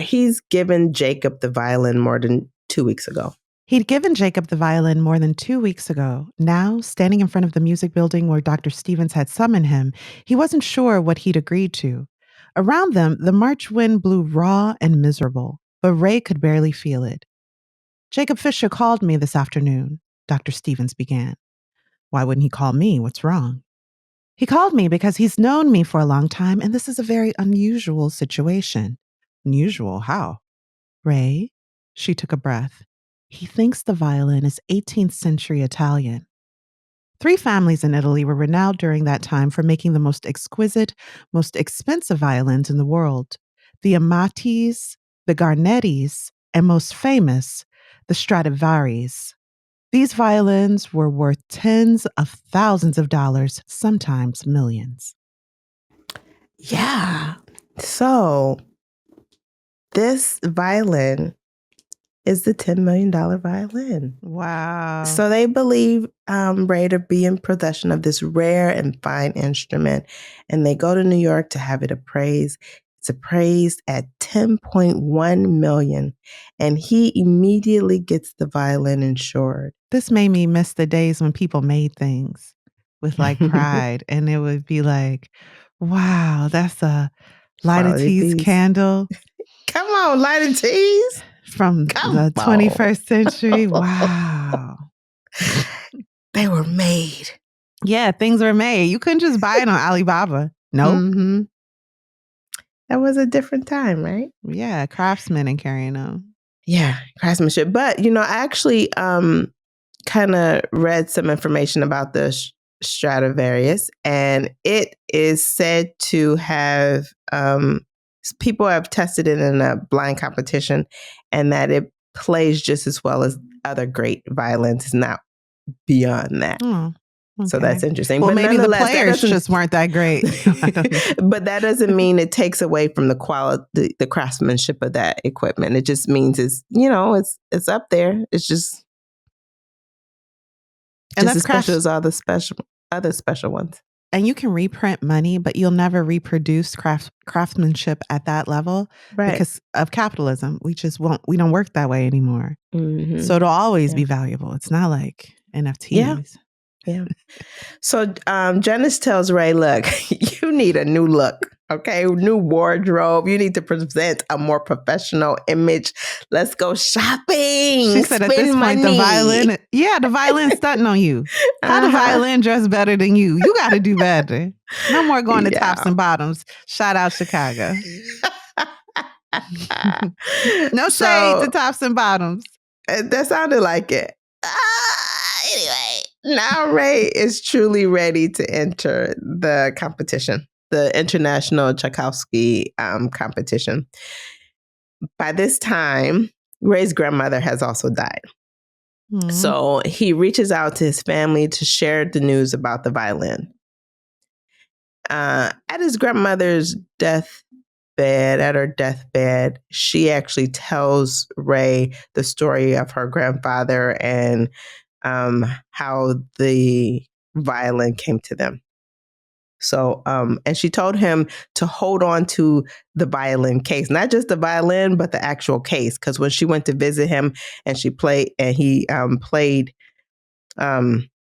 He's given Jacob the violin more than 2 weeks ago. He'd given Jacob the violin more than 2 weeks ago. Now, standing in front of the music building where Dr. Stevens had summoned him, he wasn't sure what he'd agreed to. Around them, the March wind blew raw and miserable, but Ray could barely feel it. Jacob Fisher called me this afternoon, Dr. Stevens began. Why wouldn't he call me? What's wrong? He called me because he's known me for a long time, and this is a very unusual situation. Unusual? How? Ray, she took a breath. He thinks the violin is 18th century Italian. 3 families in Italy were renowned during that time for making the most exquisite, most expensive violins in the world. The Amatis, the Garnettis, and most famous, the Stradivarius. These violins were worth tens of thousands of dollars, sometimes millions. Yeah. So this violin is the $10 million violin. Wow. So they believe Ray to be in possession of this rare and fine instrument. And they go to New York to have it appraised. It's appraised at $10.1 million. And he immediately gets the violin insured. This made me miss the days when people made things with like pride. And it would be like, wow, that's a lighted teas candle. Come on, lighted teas. From the 21st century. Wow. They were made. Yeah, things were made. You couldn't just buy it on Alibaba. Nope. Mm-hmm. That was a different time, right? Yeah, craftsmen and carrying them. Yeah, craftsmanship. But, I actually kind of read some information about the Stradivarius, and it is said to have... people have tested it in a blind competition and that it plays just as well as other great violins. It's not beyond that. Oh, So that's interesting. Well, but maybe the players just weren't that great. But that doesn't mean it takes away from the quality, the craftsmanship of that equipment. It just means it's up there. It's just as special as all the other special ones. And you can reprint money, but you'll never reproduce craftsmanship at that level because of capitalism. We don't work that way anymore. Mm-hmm. So it'll always be valuable. It's not like NFTs. Yeah. So Janice tells Ray, look, you need a new look. Okay, new wardrobe. You need to present a more professional image. Let's go shopping. She said at this point, the violin's stunting on you. How the violin dress better than you? You got to do better. No more going to tops and bottoms. Shout out Chicago. No shade to tops and bottoms. That sounded like it. Anyway, now Ray is truly ready to enter the competition. The International Tchaikovsky competition. By this time, Ray's grandmother has also died. Mm-hmm. So he reaches out to his family to share the news about the violin. At his grandmother's deathbed, she actually tells Ray the story of her grandfather and how the violin came to them. So, and she told him to hold on to the violin case, not just the violin, but the actual case. Because when she went to visit him and he played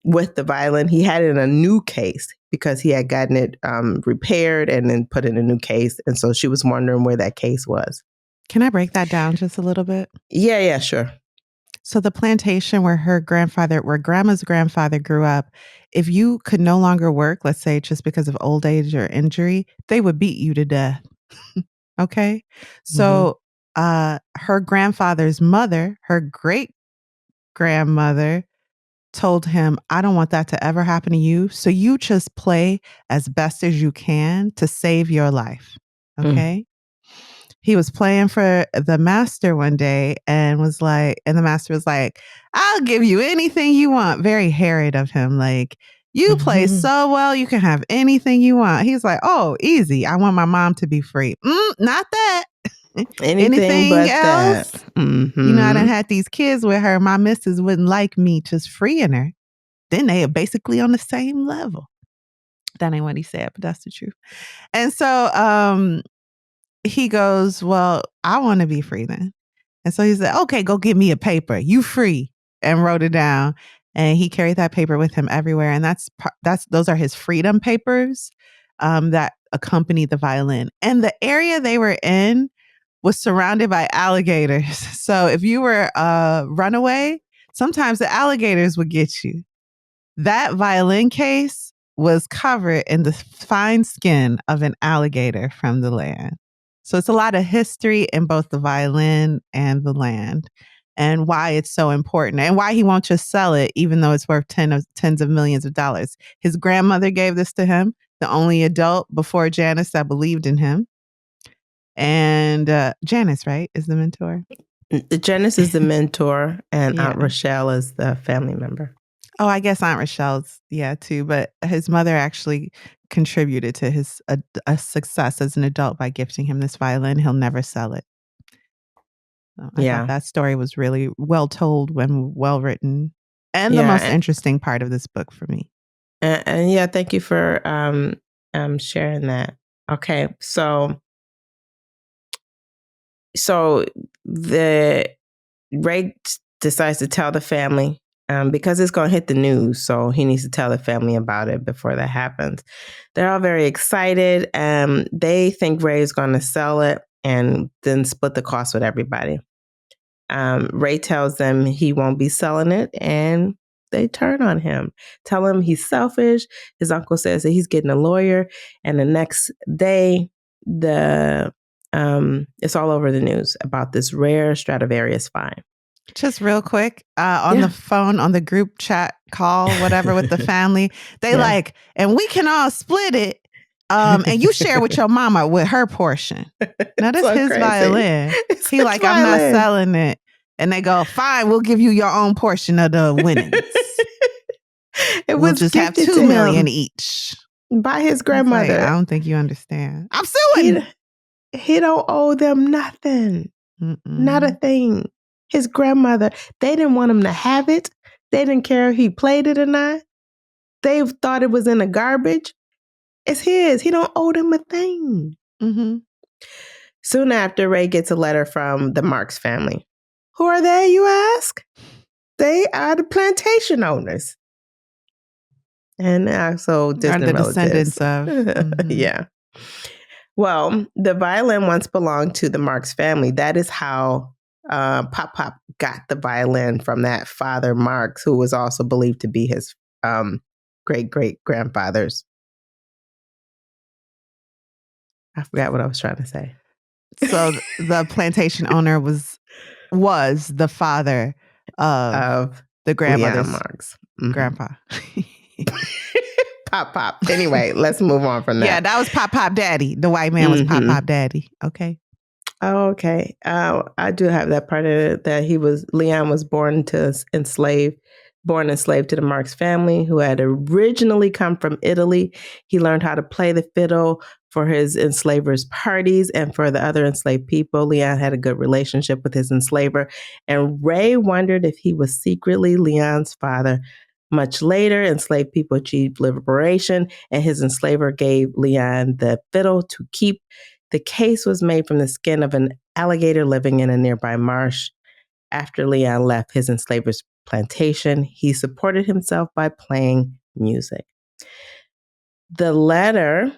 with the violin, he had it in a new case because he had gotten it repaired and then put in a new case. And so she was wondering where that case was. Can I break that down just a little bit? Yeah, sure. So the plantation where grandma's grandfather grew up, if you could no longer work, let's say just because of old age or injury, they would beat you to death. Okay. So her grandfather's mother, her great grandmother, told him, I don't want that to ever happen to you. So you just play as best as you can to save your life. Okay. He was playing for the master one day and the master was like, I'll give you anything you want. Very harried of him. Like, you play so well, you can have anything you want. He's like, oh, easy. I want my mom to be free. Not that. Anything but else? That. Mm-hmm. You know, I done had these kids with her. My missus wouldn't like me just freeing her. Then they are basically on the same level. That ain't what he said, but that's the truth. And so, he goes, well, I want to be free then. And so he said, okay, go get me a paper. You free. And wrote it down. And he carried that paper with him everywhere. And those are his freedom papers that accompany the violin. And the area they were in was surrounded by alligators. So if you were a runaway, sometimes the alligators would get you. That violin case was covered in the fine skin of an alligator from the land. So it's a lot of history in both the violin and the land and why it's so important and why he won't just sell it, even though it's worth tens of millions of dollars. His grandmother gave this to him, the only adult before Janice that believed in him. And Janice, right, is the mentor? Janice is the mentor and Aunt Rochelle is the family member. Oh, I guess Aunt Rochelle's, too. But his mother actually contributed to his a success as an adult by gifting him this violin. He'll never sell it. So I thought that story was really well told and well written, and the most interesting part of this book for me. And thank you for sharing that. Okay, so the Ray decides to tell the family. Because it's going to hit the news, so he needs to tell the family about it before that happens. They're all very excited. They think Ray is going to sell it and then split the cost with everybody. Ray tells them he won't be selling it, and they turn on him, tell him he's selfish. His uncle says that he's getting a lawyer, and the next day, it's all over the news about this rare Stradivarius find. Just real quick, on the phone, on the group chat call, whatever, with the family, they and we can all split it. And you share with your mama with her portion. Now, that's so his crazy. Violin. He like, violin. I'm not selling it. And they go, fine, we'll give you your own portion of the winnings. we'll just have $2 million each by his grandmother. I don't think you understand. I'm suing. He don't owe them nothing. Not a thing. His grandmother, they didn't want him to have it. They didn't care if he played it or not. They thought it was in the garbage. It's his. He don't owe them a thing. Soon after, Ray gets a letter from the Marks family. Who are they, you ask? They are the plantation owners. And also distant relatives. Descendants of. Yeah. Well, the violin once belonged to the Marks family. That is how Pop got the violin from that father, Marks, who was also believed to be his great-great-grandfather's. I forgot what I was trying to say. So the plantation owner was the father of the grandmother's Marks. Grandpa. Pop. Anyway, let's move on from that. Yeah, that was Pop Daddy. The white man was Pop Daddy. Okay. Oh, okay. I do have that part of it, that Leon was born enslaved to the Marks family, who had originally come from Italy. He learned how to play the fiddle for his enslavers' parties and for the other enslaved people. Leon had a good relationship with his enslaver, and Ray wondered if he was secretly Leon's father. Much later, enslaved people achieved liberation, and his enslaver gave Leon the fiddle to keep. The case was made from the skin of an alligator living in a nearby marsh. After Leon left his enslaver's plantation, he supported himself by playing music. The letter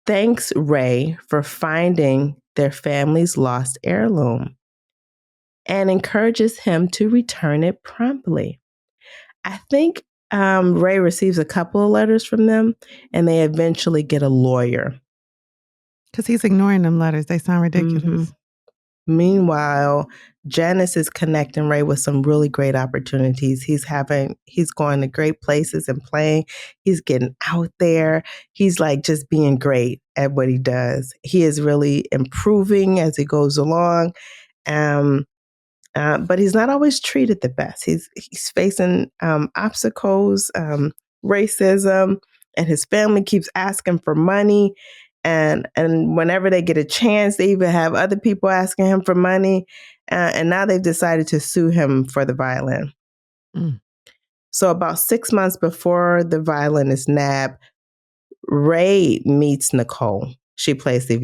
thanks Ray for finding their family's lost heirloom and encourages him to return it promptly. I think Ray receives a couple of letters from them, and they eventually get a lawyer. Because he's ignoring them letters. They sound ridiculous. Meanwhile, Janice is connecting Ray with some really great opportunities. He's going to great places and playing. He's getting out there. He's like just being great at what he does. He is really improving as he goes along. But he's not always treated the best. He's facing obstacles, racism, and his family keeps asking for money. And whenever they get a chance, they even have other people asking him for money. And now they've decided to sue him for the violin. So about 6 months before the violin is nabbed, Ray meets Nicole. She plays the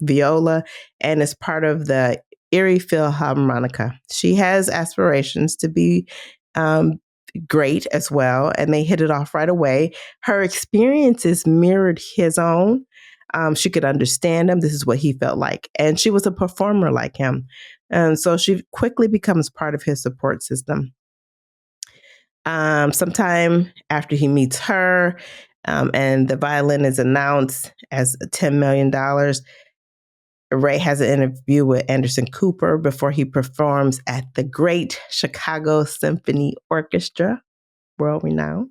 viola and is part of the Erie Philharmonica. She has aspirations to be great as well, and they hit it off right away. Her experiences mirrored his own. She could understand him. This is what he felt like. And she was a performer like him. And so she quickly becomes part of his support system. Sometime after he meets her, and the violin is announced as $10 million, Ray has an interview with Anderson Cooper before he performs at the Great Chicago Symphony Orchestra, world-renowned.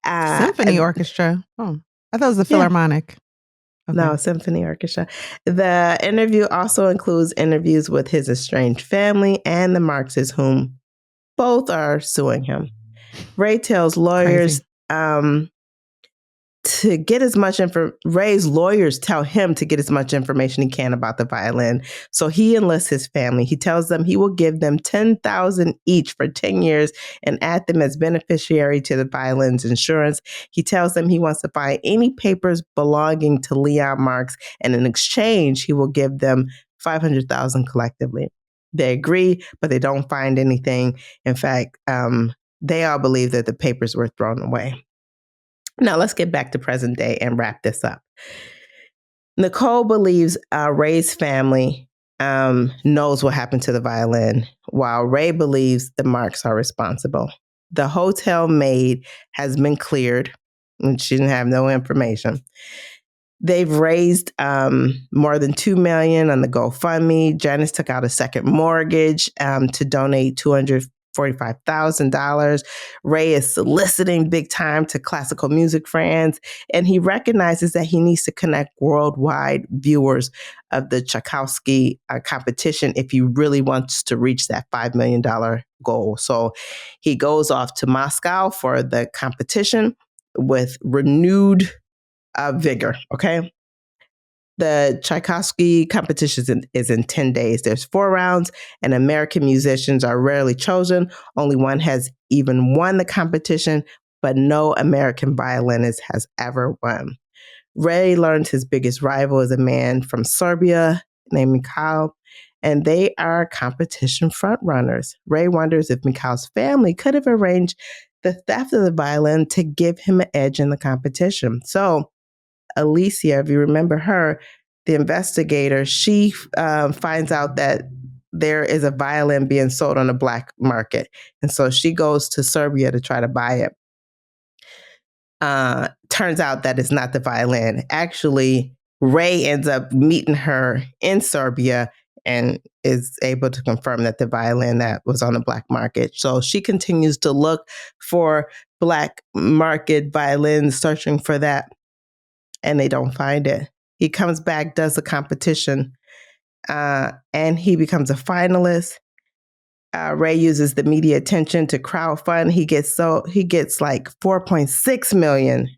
Symphony Orchestra? Oh, I thought it was a Philharmonic. Okay. No, Symphony Orchestra. The interview also includes interviews with his estranged family and the Marxes, whom both are suing him. Ray tells lawyers to get as much Ray's lawyers tell him to get as much information he can about the violin. So he enlists his family. He tells them he will give them $10,000 each for 10 years and add them as beneficiary to the violin's insurance. He tells them he wants to find any papers belonging to Leon Marks, and in exchange, he will give them $500,000 collectively. They agree, but they don't find anything. In fact, they all believe that the papers were thrown away. Now, let's get back to present day and wrap this up. Nicole believes Ray's family knows what happened to the violin, while Ray believes the Marks are responsible. The hotel maid has been cleared, and she didn't have no information. They've raised more than $2 million on the GoFundMe. Janice took out a second mortgage to donate $45,000. Ray is soliciting big time to classical music fans, and he recognizes that he needs to connect worldwide viewers of the Tchaikovsky competition if he really wants to reach that $5 million goal. So he goes off to Moscow for the competition with renewed vigor, okay? The Tchaikovsky competition is in 10 days. There's 4 rounds, and American musicians are rarely chosen. Only one has even won the competition, but no American violinist has ever won. Ray learns his biggest rival is a man from Serbia named Mikhail, and they are competition frontrunners. Ray wonders if Mikhail's family could have arranged the theft of the violin to give him an edge in the competition. So Alicia, if you remember her, the investigator, she finds out that there is a violin being sold on the black market. And so she goes to Serbia to try to buy it. Turns out that it's not the violin. Actually, Ray ends up meeting her in Serbia and is able to confirm that the violin that was on the black market. So she continues to look for black market violins, searching for that, and they don't find it. He comes back, does the competition, and he becomes a finalist. Ray uses the media attention to crowdfund. He gets like $4.6 million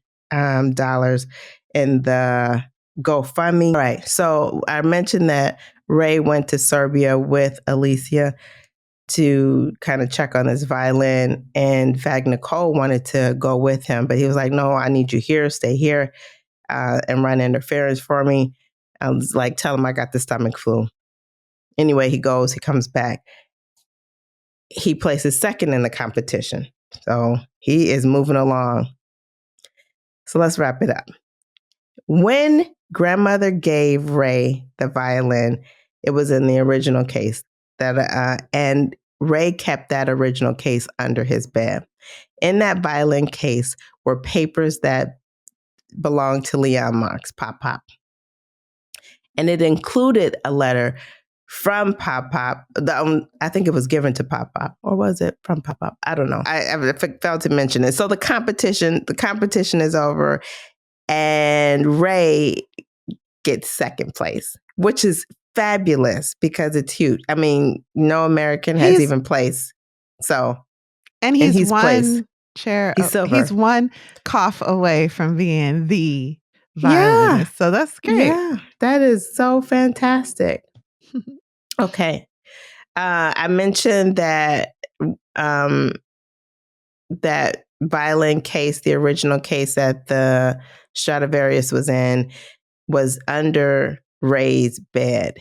in the GoFundMe. All right. So I mentioned that Ray went to Serbia with Alicia to kind of check on his violin, and in fact, Nicole wanted to go with him, but he was like, "No, I need you here. Stay here." And run interference for me. I was like, tell him I got the stomach flu. Anyway, he goes, he comes back. He places second in the competition. So he is moving along. So let's wrap it up. When grandmother gave Ray the violin, it was in the original case and Ray kept that original case under his bed. In that violin case were papers that belonged to Leon Marks, Pop Pop. And it included a letter from Pop Pop. I think it was given to Pop Pop, or was it from Pop Pop? I don't know. I failed to mention it. So the competition is over, and Ray gets second place, which is fabulous because it's huge. I mean, no American has even placed. So, and he's one placed. Chair. He's one cough away from being the violinist. Yeah. So that's great. Yeah, that is so fantastic. Okay. I mentioned that that violin case, the original case that the Stradivarius was in, was under Ray's bed.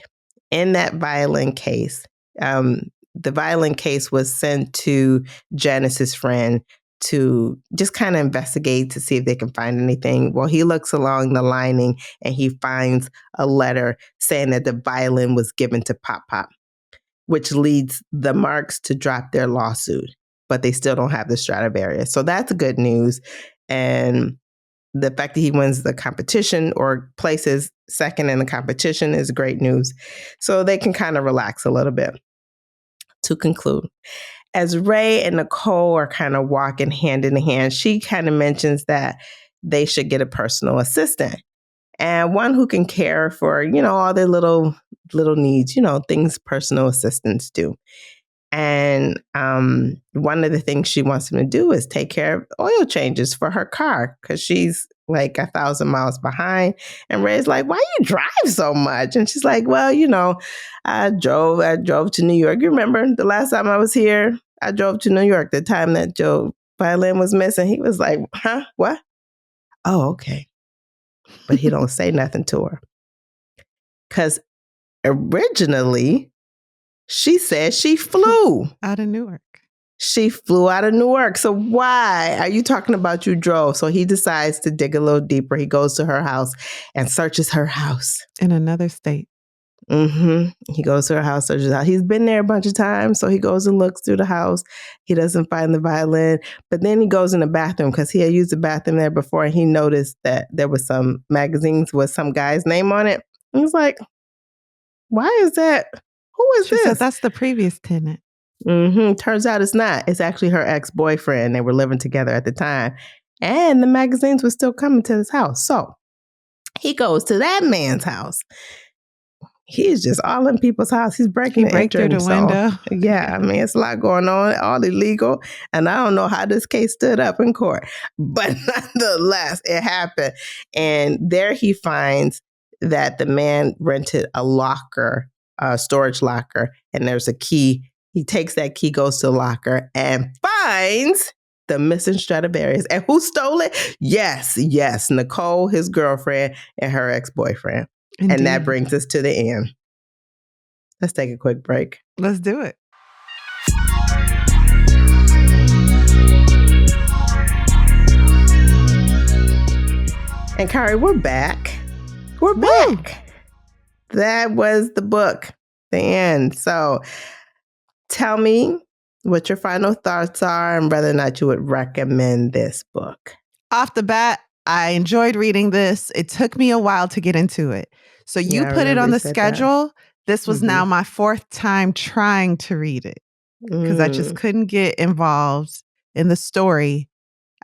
In that violin case, the violin case was sent to Janice's friend to just kind of investigate to see if they can find anything. Well, he looks along the lining and he finds a letter saying that the violin was given to Pop Pop, which leads the Marks to drop their lawsuit, but they still don't have the Stradivarius. So that's good news. And the fact that he wins the competition or places second in the competition is great news. So they can kind of relax a little bit. To conclude, as Ray and Nicole are kind of walking hand in hand, she kind of mentions that they should get a personal assistant and one who can care for, all their little needs, things personal assistants do. And one of the things she wants him to do is take care of oil changes for her car because she's like 1,000 miles behind. And Ray's like, "Why you drive so much?" And she's like, "Well, I drove to New York. You remember the last time I was here, I drove to New York, the time that Joe violin was missing." He was like, "Huh? What? Oh, okay." But he don't say nothing to her. Because originally, she said she flew out of Newark. She flew out of Newark. So why are you talking about you drove? So he decides to dig a little deeper. He goes to her house and searches her house. In another state. He goes to her house, searches out. He's been there a bunch of times. So he goes and looks through the house. He doesn't find the violin. But then he goes in the bathroom because he had used the bathroom there before. And he noticed that there was some magazines with some guy's name on it. And he's like, "Why is that? Who is this?" She said, "That's the previous tenant." Turns out it's not. It's actually her ex-boyfriend. They were living together at the time. And the magazines were still coming to his house. So he goes to that man's house. He's just all in people's house. He's breaking and entering. Through the window. Yeah, I mean, it's a lot going on, all illegal. And I don't know how this case stood up in court. But nonetheless, it happened. And there he finds that the man rented a locker, a storage locker, and there's a key. He takes that key, goes to the locker, and finds the missing Stradivarius. And who stole it? Yes, Nicole, his girlfriend, and her ex-boyfriend. Indeed. And that brings us to the end. Let's take a quick break. Let's do it. And Kari, we're back. We're back. That was the book, the end. So tell me what your final thoughts are and whether or not you would recommend this book. Off the bat, I enjoyed reading this. It took me a while to get into it. So you put it on the schedule. This was now my fourth time trying to read it because I just couldn't get involved in the story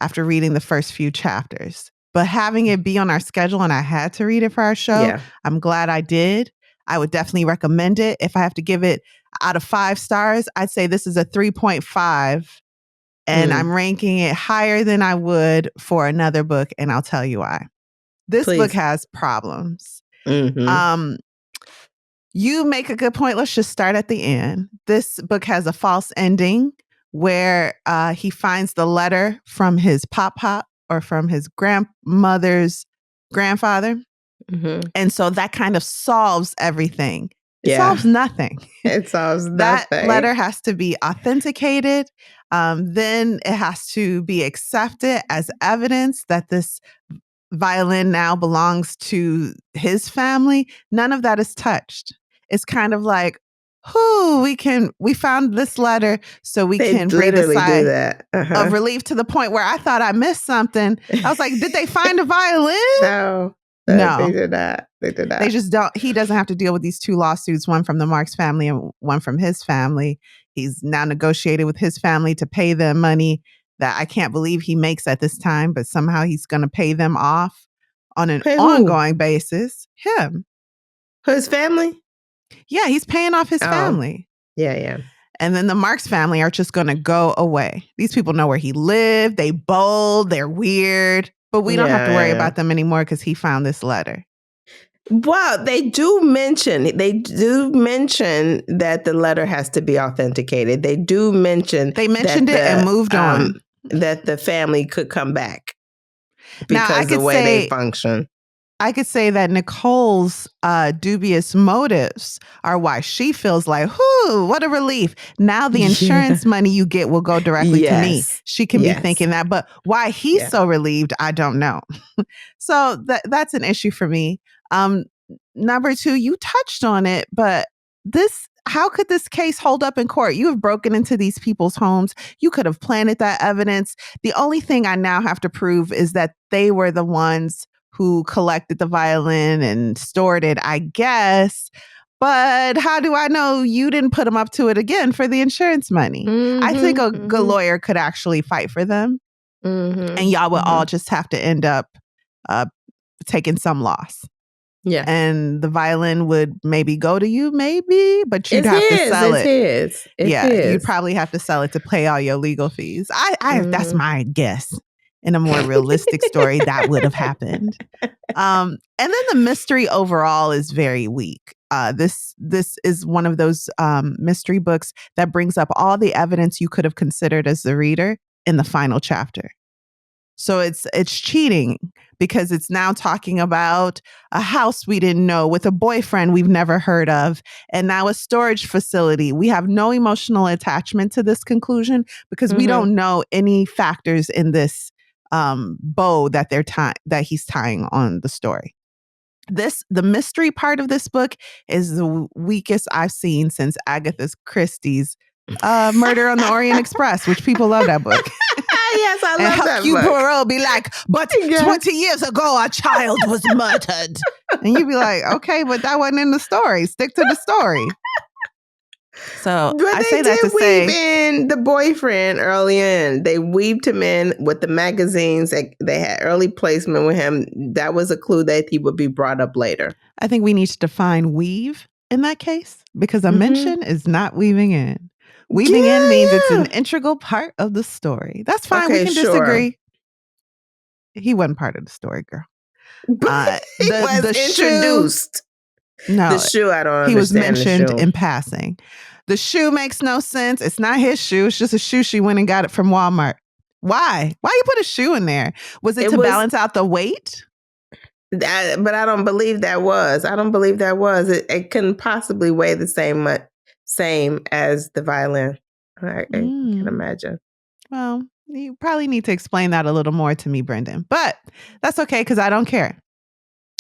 after reading the first few chapters. But having it be on our schedule and I had to read it for our show, I'm glad I did. I would definitely recommend it. If I have to give it out of 5 stars, I'd say this is a 3.5. And I'm ranking it higher than I would for another book. And I'll tell you why. This book has problems. You make a good point. Let's just start at the end. This book has a false ending where he finds the letter from his pop or from his grandmother's grandfather. And so that kind of solves everything. It solves nothing. It solves nothing. That letter has to be authenticated. Then it has to be accepted as evidence that this violin now belongs to his family. None of that is touched. It's kind of like, we found this letter so we can breathe a sigh of relief, to the point where I thought I missed something. I was like, did they find a violin? No, they did not. They just don't. He doesn't have to deal with these 2 lawsuits, one from the Marks family and one from his family. He's now negotiated with his family to pay them money that I can't believe he makes at this time, but somehow he's going to pay them off on an ongoing basis. Him. His family? Yeah, he's paying off his family. Yeah. And then the Marks family are just going to go away. These people know where he lived. They bold. They're weird. But we don't have to worry about them anymore because he found this letter. Well, they do mention that the letter has to be authenticated. They mentioned it and moved on. That the family could come back because the way they function. I could say that Nicole's dubious motives are why she feels like, what a relief. Now the insurance money you get will go directly to me. She can be thinking that. But why he's so relieved, I don't know. So that's an issue for me. Number 2, you touched on it, but how could this case hold up in court? You have broken into these people's homes. You could have planted that evidence. The only thing I now have to prove is that they were the ones who collected the violin and stored it, I guess. But how do I know you didn't put them up to it again for the insurance money? I think a good lawyer could actually fight for them. And y'all would all just have to end up taking some loss. Yeah. And the violin would maybe go to you, but you'd have to sell it. You'd probably have to sell it to pay all your legal fees. That's my guess. In a more realistic story, that would have happened. And then the mystery overall is very weak. This is one of those mystery books that brings up all the evidence you could have considered as the reader in the final chapter. So it's cheating because it's now talking about a house we didn't know with a boyfriend we've never heard of, and now a storage facility. We have no emotional attachment to this conclusion because we don't know any factors in this bow that that he's tying on the story. The mystery part of this book is the weakest I've seen since Agatha Christie's Murder on the Orient Express, which people love that book. Yes, I love that book. Poirot be like, but 20 years ago, a child was murdered. And you'd be like, okay, but that wasn't in the story. Stick to the story. So But I they say that to did weave say, in the boyfriend early in. They weaved him in with the magazines. They had early placement with him. That was a clue that he would be brought up later. I think we need to define weave in that case, because a mention is not weaving in. Weaving in means it's an integral part of the story. That's fine. Okay, We can disagree. He wasn't part of the story, girl. He was introduced. No, the shoe, I don't understand. He was mentioned the shoe. in passing. The shoe makes no sense. It's not his shoe. It's just a shoe she went and got it from Walmart. Why? Why you put a shoe in there? Was it to balance out the weight? But I don't believe that was. It couldn't possibly weigh the same as the violin. I can imagine. Well, you probably need to explain that a little more to me, Brendan. But that's okay, because I don't care.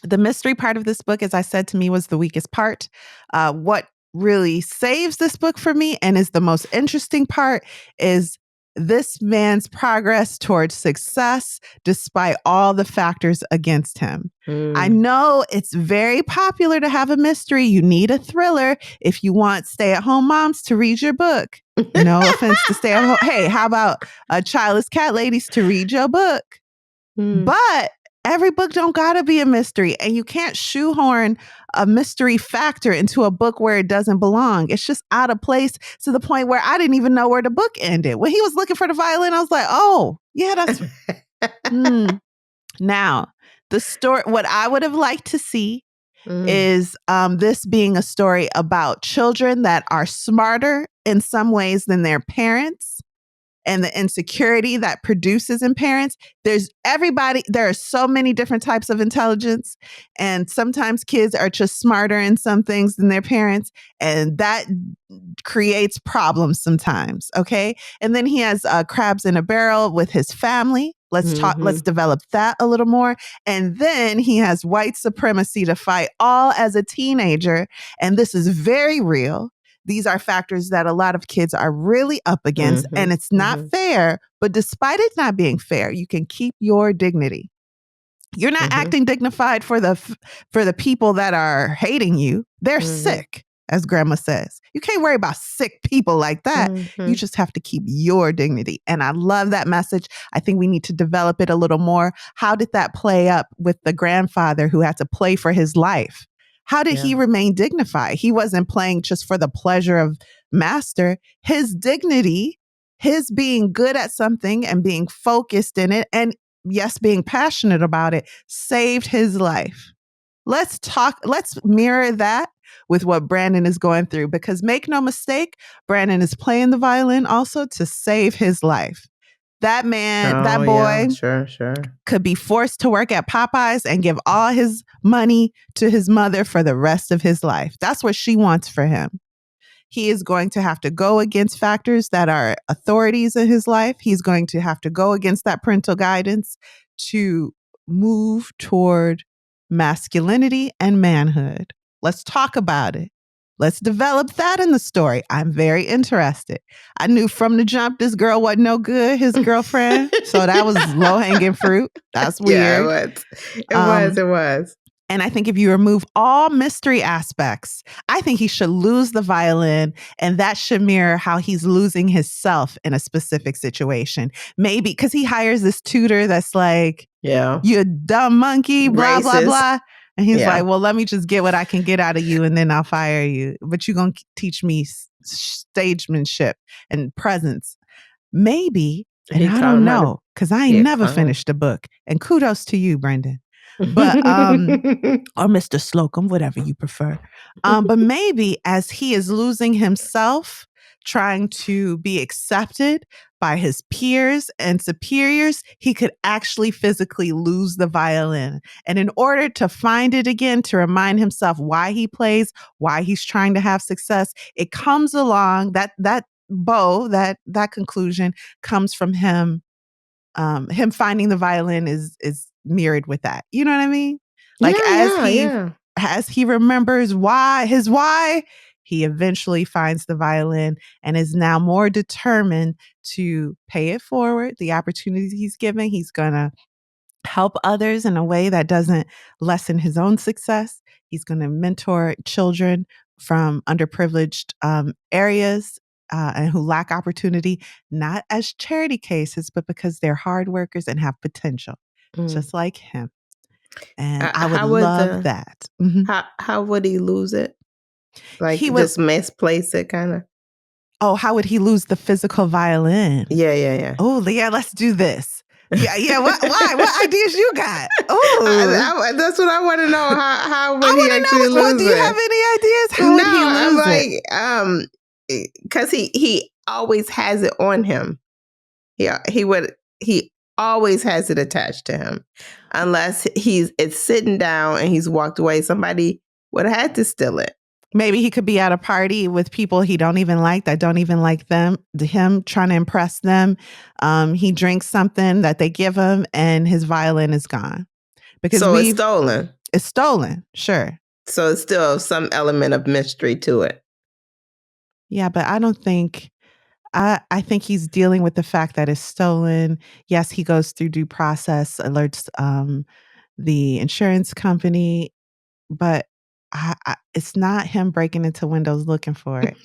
The mystery part of this book, as I said, to me was the weakest part. What really saves this book for me and is the most interesting part is this man's progress towards success despite all the factors against him. I know it's very popular to have a mystery. You need a thriller if you want stay-at-home moms to read your book. No offense to stay-at-home. Hey, how about childless cat ladies to read your book? But every book don't gotta be a mystery, and you can't shoehorn a mystery factor into a book where it doesn't belong. It's just out of place to the point where I didn't even know where the book ended. When he was looking for the violin, I was like, oh, yeah, that's... Now, the story, what I would have liked to see is this being a story about children that are smarter in some ways than their parents, and the insecurity that produces in parents. There are so many different types of intelligence, and sometimes kids are just smarter in some things than their parents, and that creates problems sometimes. Okay. And then he has crabs in a barrel with his family. Let's develop that a little more. And then he has white supremacy to fight all as a teenager. And this is very real. These are factors that a lot of kids are really up against, and it's not fair. But despite it not being fair, you can keep your dignity. You're not acting dignified for the people that are hating you. They're sick, as Grandma says. You can't worry about sick people like that. You just have to keep your dignity. And I love that message. I think we need to develop it a little more. How did that play up with the grandfather who had to play for his life? How did he remain dignified? He wasn't playing just for the pleasure of master. His dignity, his being good at something and being focused in it, and yes, being passionate about it, saved his life. Let's mirror that with what Brandon is going through, because make no mistake, Brandon is playing the violin also to save his life. That man, that boy, could be forced to work at Popeyes and give all his money to his mother for the rest of his life. That's what she wants for him. He is going to have to go against factors that are authorities in his life. He's going to have to go against that parental guidance to move toward masculinity and manhood. Let's talk about it. Let's develop that in the story. I'm very interested. I knew from the jump this girl wasn't no good, his girlfriend. So that was low-hanging fruit. That's weird. Yeah, it was. And I think if you remove all mystery aspects, I think he should lose the violin, and that should mirror how he's losing himself in a specific situation. Maybe because he hires this tutor that's like, you dumb monkey, blah, blah, blah. And he's like, well, let me just get what I can get out of you, and then I'll fire you. But you're going to teach me stagemanship and presence. Maybe, and I don't know, because I ain't never finished a book. And kudos to you, Brendan. But or Mr. Slocum, whatever you prefer. But maybe as he is losing himself, trying to be accepted by his peers and superiors, he could actually physically lose the violin. And in order to find it again, to remind himself why he plays, why he's trying to have success, it comes along that conclusion comes from him. Him finding the violin is mirrored with that. You know what I mean? Like as he remembers why, he eventually finds the violin and is now more determined to pay it forward. The opportunities he's given, he's going to help others in a way that doesn't lessen his own success. He's going to mentor children from underprivileged areas and who lack opportunity, not as charity cases, but because they're hard workers and have potential, just like him. And I would love that. How would he lose it? Like He would just misplace it, kind of. Oh, how would he lose the physical violin? Yeah. Oh, yeah, let's do this. Yeah. Why? What ideas you got? Oh, that's what I want to know. How would he actually lose it? Do you have any ideas? How would he lose it? Because he always has it on him. Yeah, he always has it attached to him, unless it's sitting down and he's walked away. Somebody would have had to steal it. Maybe he could be at a party with people he don't even like, that don't even like him, trying to impress them. He drinks something that they give him and his violin is gone. So it's stolen. It's stolen, sure. So it's still some element of mystery to it. Yeah, but I don't think... I think he's dealing with the fact that it's stolen. Yes, he goes through due process, alerts the insurance company, but it's not him breaking into windows looking for it.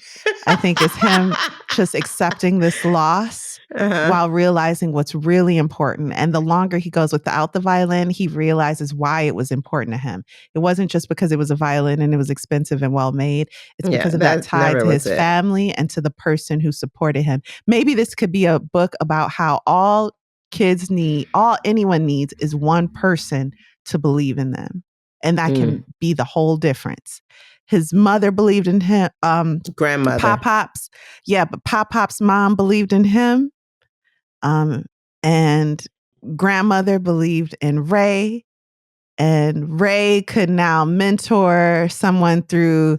I think it's him just accepting this loss while realizing what's really important. And the longer he goes without the violin, he realizes why it was important to him. It wasn't just because it was a violin and it was expensive and well made. It's because of that tie to his family and to the person who supported him. Maybe this could be a book about how all anyone needs is one person to believe in them. And that can be the whole difference. His mother believed in him. Grandmother. Pop-Pop's. Yeah, but Pop-Pop's mom believed in him. And grandmother believed in Ray. And Ray could now mentor someone through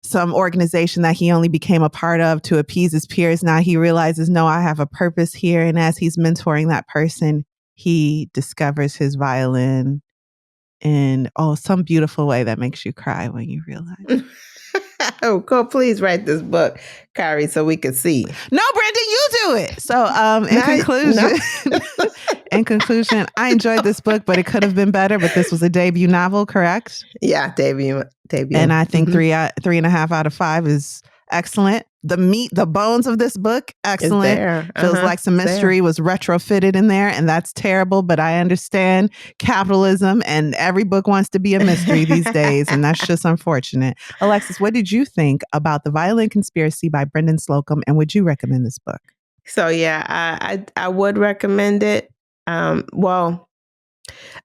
some organization that he only became a part of to appease his peers. Now he realizes, no, I have a purpose here. And as he's mentoring that person, he discovers his violin in some beautiful way that makes you cry when you realize. Oh, go! Please write this book, Kari, so we can see. No, Brandon, you do it. So, in conclusion, I enjoyed this book, but it could have been better. But this was a debut novel, correct? Yeah, debut. And I think 3.5 out of 5 is excellent. The bones of this book, excellent. Feels like some mystery was retrofitted in there, and that's terrible. But I understand capitalism, and every book wants to be a mystery these days, and that's just unfortunate. Alexis, what did you think about The Violin Conspiracy by Brendan Slocum, and would you recommend this book? So yeah, I would recommend it. Well,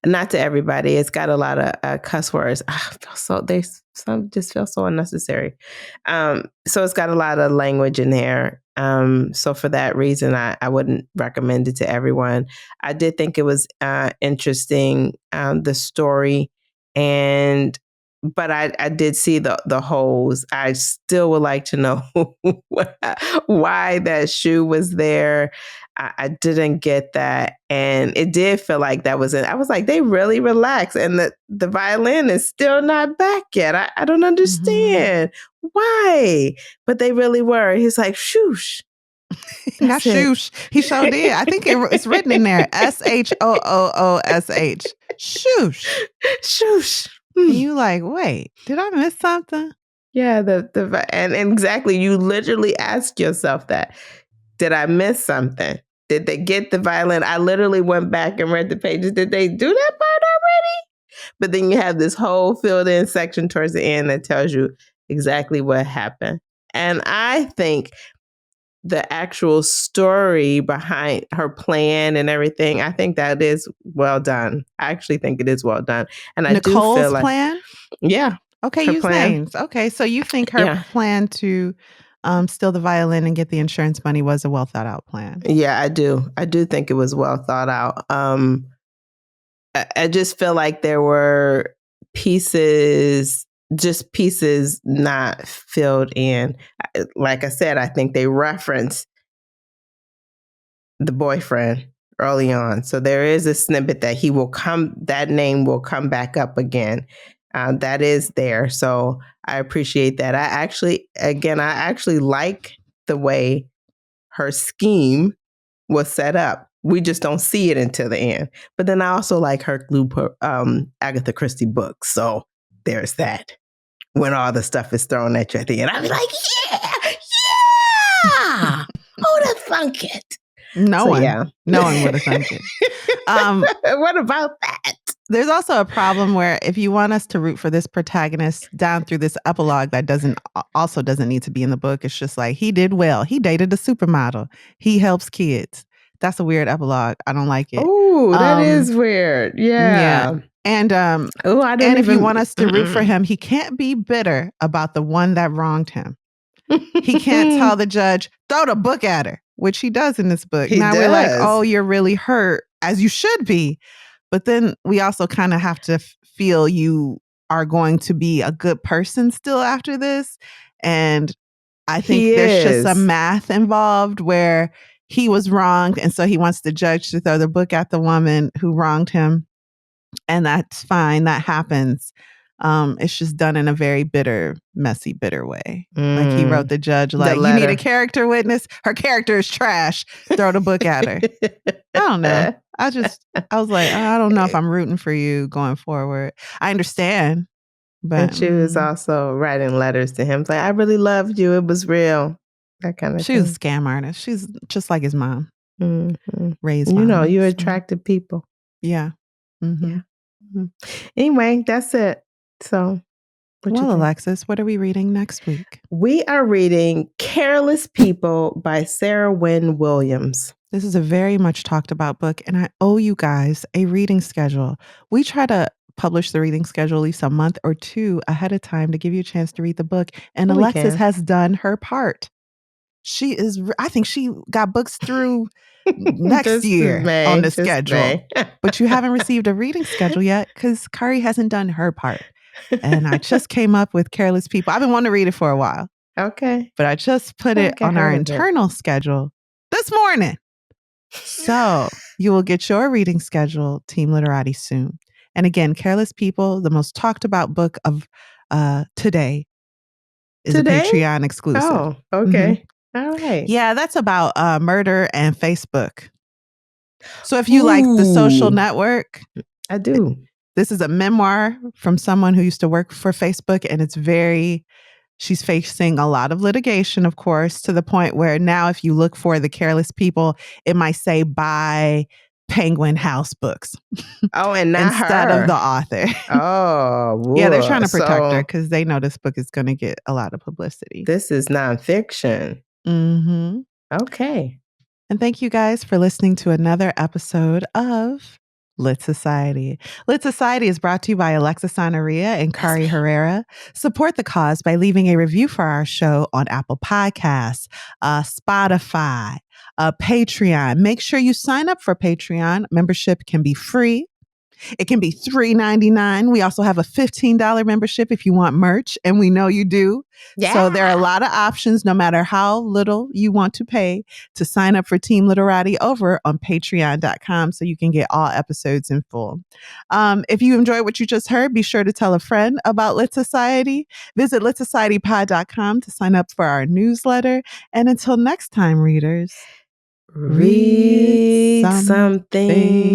not to everybody. It's got a lot of cuss words. Some just feel so unnecessary. So it's got a lot of language in there. So for that reason, I wouldn't recommend it to everyone. I did think it was interesting, the story, but I did see the holes. I still would like to know why that shoe was there. I didn't get that. And it did feel like that was it. I was like, they really relaxed. And the violin is still not back yet. I don't understand why. But they really were. He's like, shoosh. Not shoosh. He sure did. I think it's written in there. SHOOOSH. Shoosh. Shoosh. And you like, wait, did I miss something? Yeah, and exactly. You literally ask yourself that. Did I miss something? Did they get the violin? I literally went back and read the pages. Did they do that part already? But then you have this whole filled in section towards the end that tells you exactly what happened. And I think the actual story behind her plan and everything, I think that is well done. I actually think it is well done. And Nicole's do feel like, plan? Yeah. Okay, use names. Okay, so you think her plan to steal the violin and get the insurance money was a well thought out plan? Yeah, I do. I do think it was well thought out. I just feel like there were pieces not filled in. Like I said, I think they reference the boyfriend early on. So there is a snippet that name will come back up again. That is there. So I appreciate that. I actually like the way her scheme was set up. We just don't see it until the end. But then I also like her Agatha Christie books. So there's that. when all the stuff is thrown at you at the end. I'd be like, yeah. Who'd have thunk it? No one would have thunk it. What about that? There's also a problem where if you want us to root for this protagonist down through this epilogue that doesn't need to be in the book, it's just like, he did well. He dated a supermodel. He helps kids. That's a weird epilogue. I don't like it. Oh, that is weird. Yeah. And if you want us to root for him, he can't be bitter about the one that wronged him. He can't tell the judge, throw the book at her, which he does in this book. We're like, oh, you're really hurt, as you should be. But then we also kind of have to feel you are going to be a good person still after this. And I think there's just some math involved where he was wronged. And so he wants the judge to throw the book at the woman who wronged him. And that's fine. That happens. It's just done in a very bitter, messy, bitter way. Like he wrote the judge, like, you need a character witness. Her character is trash. Throw the book at her. I don't know. I was like, I don't know if I'm rooting for you going forward. I understand. But and she was also writing letters to him. Like, I really loved you. It was real. That kind of thing. She was a scam artist. She's just like his mom. Raised you attracted people. Yeah. Mm-hmm. Yeah. Mm-hmm. Anyway, that's it. So, Alexis, what are we reading next week? We are reading Careless People by Sarah Wynne Williams. This is a very much talked about book, and I owe you guys a reading schedule. We try to publish the reading schedule at least a month or two ahead of time to give you a chance to read the book, and Alexis has done her part. I think she got books through next year on the schedule. But you haven't received a reading schedule yet because Kari hasn't done her part. And I just came up with Careless People. I've been wanting to read it for a while. Okay. But I just put it on our internal schedule this morning. So you will get your reading schedule, Team Literati, soon. And again, Careless People, the most talked about book of today, is a Patreon exclusive. Oh, okay. Mm-hmm. All right. Yeah, that's about murder and Facebook. So if you like The Social Network, I do. This is a memoir from someone who used to work for Facebook, and she's facing a lot of litigation, of course, to the point where now if you look for The Careless People, it might say buy Penguin House books. Oh, and not instead her. of the author. Oh, yeah, they're trying to protect her because they know this book is going to get a lot of publicity. This is nonfiction. Mm-hmm. Okay. And thank you guys for listening to another episode of Lit Society. Lit Society is brought to you by Alexis Honoria and Kari Herrera. Support the cause by leaving a review for our show on Apple Podcasts, Spotify, Patreon. Make sure you sign up for Patreon. Membership can be free. It can be $3.99. We also have a $15 membership if you want merch, and we know you do. Yeah. So there are a lot of options, no matter how little you want to pay, to sign up for Team Literati over on patreon.com so you can get all episodes in full. If you enjoy what you just heard, be sure to tell a friend about Lit Society. Visit litsocietypod.com to sign up for our newsletter. And until next time, readers, read something.